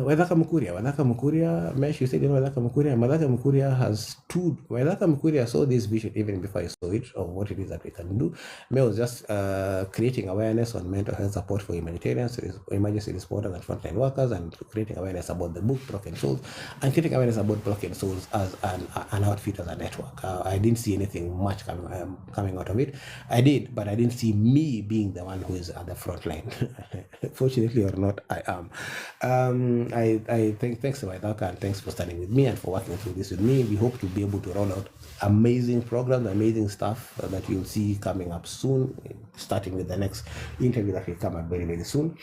Wadhaka Mukuria, Mesh, you said, Wadhaka Mukuria has stood. Wadhaka Mukuria saw this vision even before I saw it, of what it is that we can do. May was just creating awareness on mental health support for humanitarians, emergency responders, and frontline workers, and creating awareness about the book Broken Souls, and creating awareness about Broken Souls as an outfit, as a network. I didn't see anything much coming out of it. I did, but I didn't see me being the one who is at the front line. Fortunately or not, I am. I think thanks to Waidaka, and thanks for standing with me and for working through this with me. We hope to be able to roll out amazing programs, amazing stuff that you'll see coming up soon, starting with the next interview that will come up very, very soon.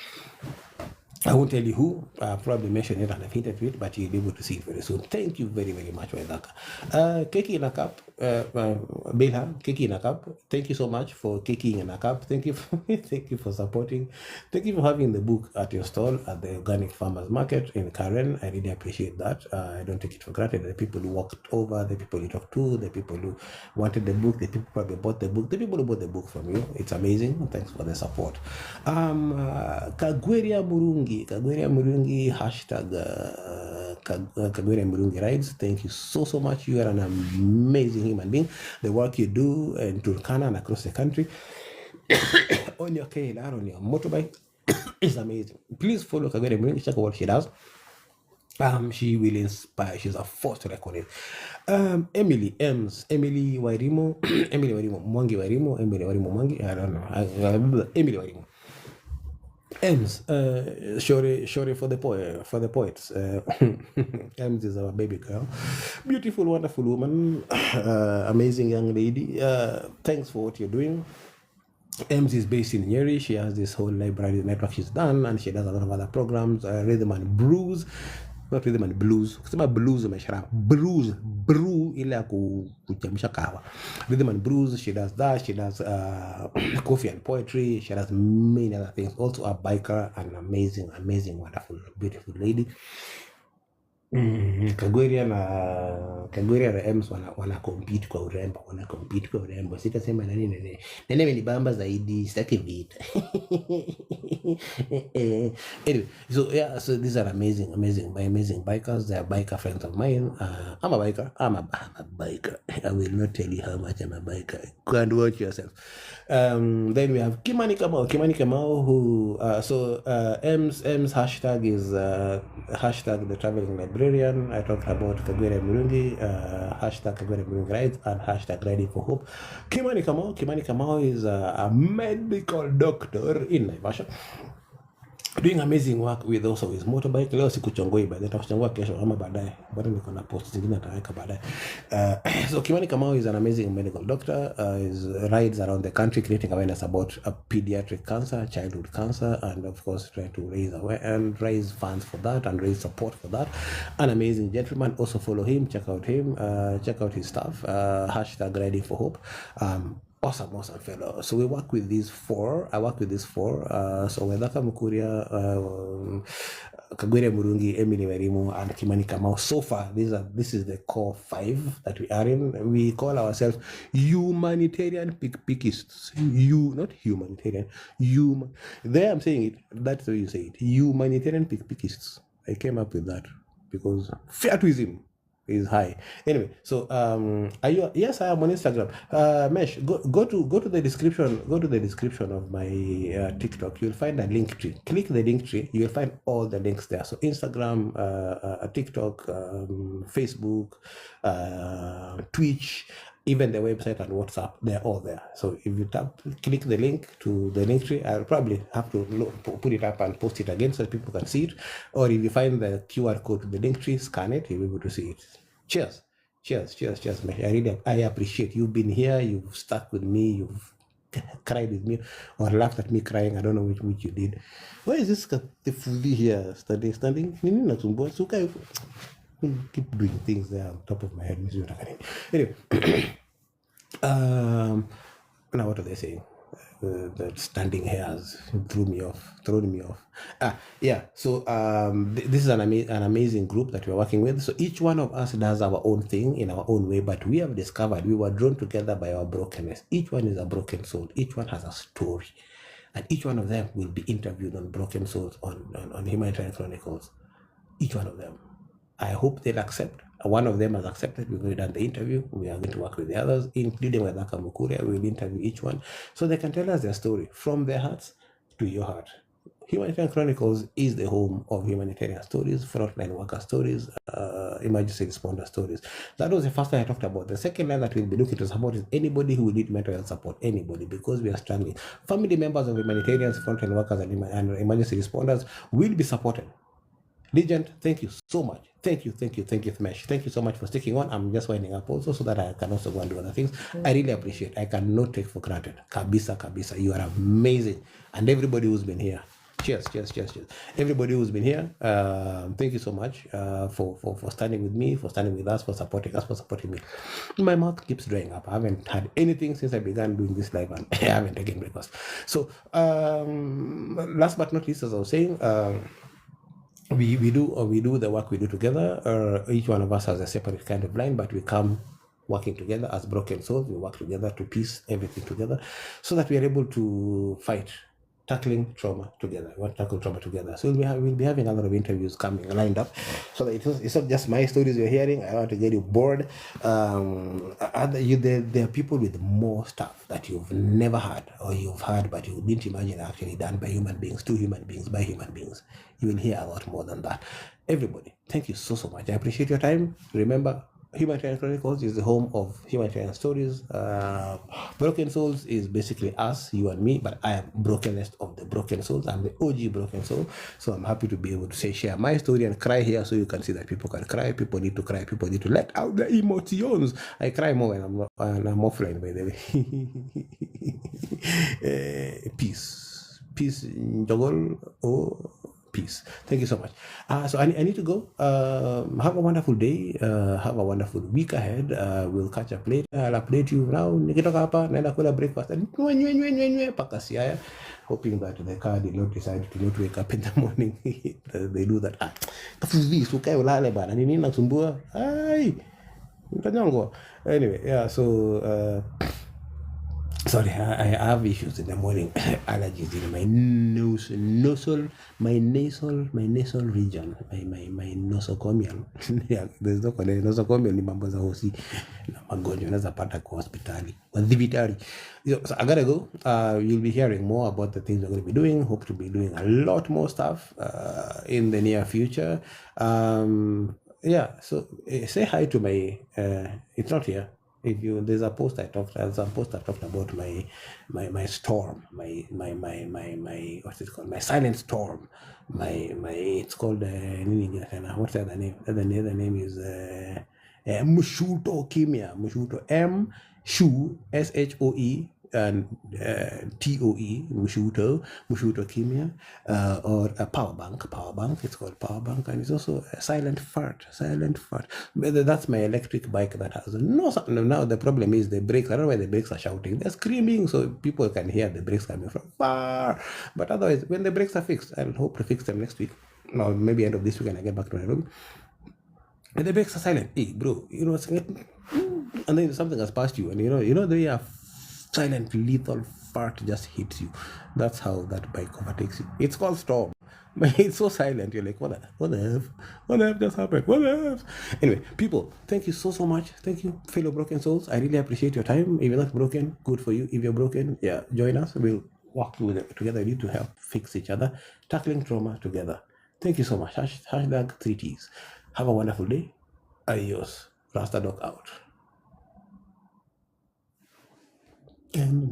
I won't tell you who. I'll probably mention it and I've hinted to it, but you'll be able to see it very soon. Thank you very, very much, Waidaka. Keki in a cup, Bilham, Keki in a cup. Thank you so much for Keki in a cup. Thank you thank you for supporting. Thank you for having the book at your stall at the Organic Farmers Market in Karen. I really appreciate that. I don't take it for granted. The people who walked over, the people you talked to, the people who wanted the book, the people who probably bought the book, the people who bought the book from you. It's amazing. Thanks for the support. Kagweria Murungi, hashtag Kagweria Murungi Rides. Thank you so much. You are an amazing human being. The work you do in Turkana and across the country on your KLR, on your motorbike is amazing. Please follow Kagweria Murungi, check out what she does. She will inspire. She's a force to reckon with. Emily Wairimo, Emily Wairimo, Mwangi Wairimo, Emily Wairimo Mwangi. I don't know. Emily Wairimo. Ems, Shori for the poets. Ems is our baby girl, beautiful, wonderful woman, amazing young lady. Thanks for what you're doing. Ems is based in Nyeri. She has this whole library network she's done, and she does a lot of other programs, rhythm and blues. Not rhythm and blues. Kusema blues umeshara. Brew ile ya kuchemsha kahawa. Rhythm and blues, she does that. She does coffee and poetry. She does many other things. Also a biker, an amazing, wonderful, beautiful lady. Kagweria na Ems wana compete kwa urembo, sitasema nene amenibamba zaidi, sitaki vita. Anyway, so yeah, so these are amazing bikers. They are biker friends of mine. I'm a biker. I will not tell you how much I'm a biker. Go and watch yourself. Then we have Kimani Kamau, who M's hashtag is hashtag the traveling librarian. I talked about Kagwere Murungi, hashtag Kagwere Murungi Rides, and hashtag Ready for Hope. Kimani Kamau is a medical doctor in Naivasha, doing amazing work with also his motorbike. Leo sikuchongoi baadaye, nitakuchongoa kesho ama baadaye, bado niko na post zingine nataweka baadaye. So Kimani Kamau is an amazing medical doctor. He rides around the country creating awareness about pediatric cancer, childhood cancer, and of course trying to raise funds for that and raise support for that. An amazing gentleman. Also follow him, check out his stuff. Hashtag Ready for Hope. Awesome fellow. So we work with these four. I work with these four. So Wedaka Mukuria, Kagwere Murungi, Emily Wairimo, and Kimani Kamau. So far, this is the core 5 that we are in. We call ourselves humanitarian pickists. Not humanitarian. There I'm saying it. That's the way you say it. Humanitarian pickists. I came up with that because fairtuism is high. Anyway, so are you? Yes, I am on Instagram. Mesh, go to the description. Go to the description of my TikTok. You'll find a link tree. Click the link tree. You'll find all the links there. So Instagram, TikTok, Facebook, Twitch, even the website and WhatsApp, they're all there. So if you click the link to the link tree, I'll probably have to put it up and post it again so that people can see it. Or if you find the QR code to the link tree, scan it, you'll be able to see it. Cheers. Cheers, man. I appreciate you've been here, you've stuck with me, you've cried with me, or laughed at me crying. I don't know which you did. Why is this fully here standing? Keep doing things there on top of my head. Anyway, now what are they saying? The standing hairs threw me off. Yeah. So this is an amazing group that we're working with. So each one of us does our own thing in our own way, but we have discovered we were drawn together by our brokenness. Each one is a broken soul. Each one has a story, and each one of them will be interviewed on Broken Souls on Humanitarian Chronicles. Each one of them. I hope they'll accept. One of them has accepted. We've done the interview. We are going to work with the others, including with Nakamukure. We will interview each one so they can tell us their story from their hearts to your heart. Humanitarian Chronicles is the home of humanitarian stories, frontline worker stories, emergency responder stories. That was the first thing I talked about. The second line that we'll be looking to support is anybody who will need mental health support, anybody, because we are struggling. Family members of humanitarians, frontline workers, and emergency responders will be supported. Legend, thank you so much. Thank you, Thmesh. Thank you so much for sticking on. I'm just winding up also so that I can also go and do other things. I really appreciate. I cannot take for granted. Kabisa. You are amazing. And everybody who's been here. Cheers. Everybody who's been here, thank you so much for standing with me, for standing with us, for supporting us, for supporting me. My mouth keeps drying up. I haven't had anything since I began doing this live, and I haven't taken breakfast. So, last but not least, as I was saying, we do the work we do together. Each one of us has a separate kind of line, but we come working together as broken souls. We work together to piece everything together so that we are able to fight, tackling trauma together. We want to tackle trauma together. So we'll be having a lot of interviews coming lined up so that it's not just my stories you're hearing. I want to get you bored. There are people with more stuff that you've never heard, or you've heard but you didn't imagine actually done by human beings, to human beings, by human beings. You will hear a lot more than that. Everybody, thank you so much. I appreciate your time. Remember, Humanitarian Chronicles is the home of humanitarian stories. Broken Souls is basically us, you and me, but I am brokenest of the broken souls. I'm the OG broken soul. So I'm happy to be able to share my story and cry here so you can see that people can cry. People need to cry. People need to let out the emotions. I cry more when I'm offline, by the way. Peace, Jogol. Peace. Thank you so much. So I need to go. Have a wonderful day. Have a wonderful week ahead. We'll catch up later. I'll update you now. Nikitoka hapa naenda kula breakfast and paka Siaya, hoping that the car did not decide to not wake up in the morning. They do that. Kafuzi sukai ulale bana. Nini nasumbua? Ai. Anyway, yeah. So sorry, I have issues in the morning. Allergies in my nasal region, my nosocomial. Yeah, there's no nosocomial ni mambo za hosi na magonjwa unaweza pata kwa hospitali. Wadhibitari. So I gotta go. You'll be hearing more about the things we're going to be doing. Hope to be doing a lot more stuff in the near future. Yeah, so say hi to my it's not here. If you there's a post I talked about my storm, my what's it called, my silent storm, my it's called what's the other name? The other name is Mushuto Kimia. Mushuto M Shu SHOE and TOE Mushuto Kimia, or a power bank. It's called power bank, and it's also a silent fart. But that's my electric bike that has no sound. Now the problem is the brakes. I don't know why the brakes are shouting. They're screaming, so people can hear the brakes coming from far. But otherwise, when the brakes are fixed, I'll hope to fix them next week. Or maybe end of this week, and I get back to my room. And the brakes are silent. Hey, bro, you know what's going on? And then something has passed you, and you know they are silent, lethal fart just hits you. That's how that bike overtakes you. It's called storm. But it's so silent. You're like, what the F? What the F just happened? What the F? Anyway, people, thank you so much. Thank you, fellow broken souls. I really appreciate your time. If you're not broken, good for you. If you're broken, yeah, join us. We'll walk through it together. We need to help fix each other, tackling trauma together. Thank you so much. Hashtag 3Ts. Have a wonderful day. Adios. Rasta Dog out.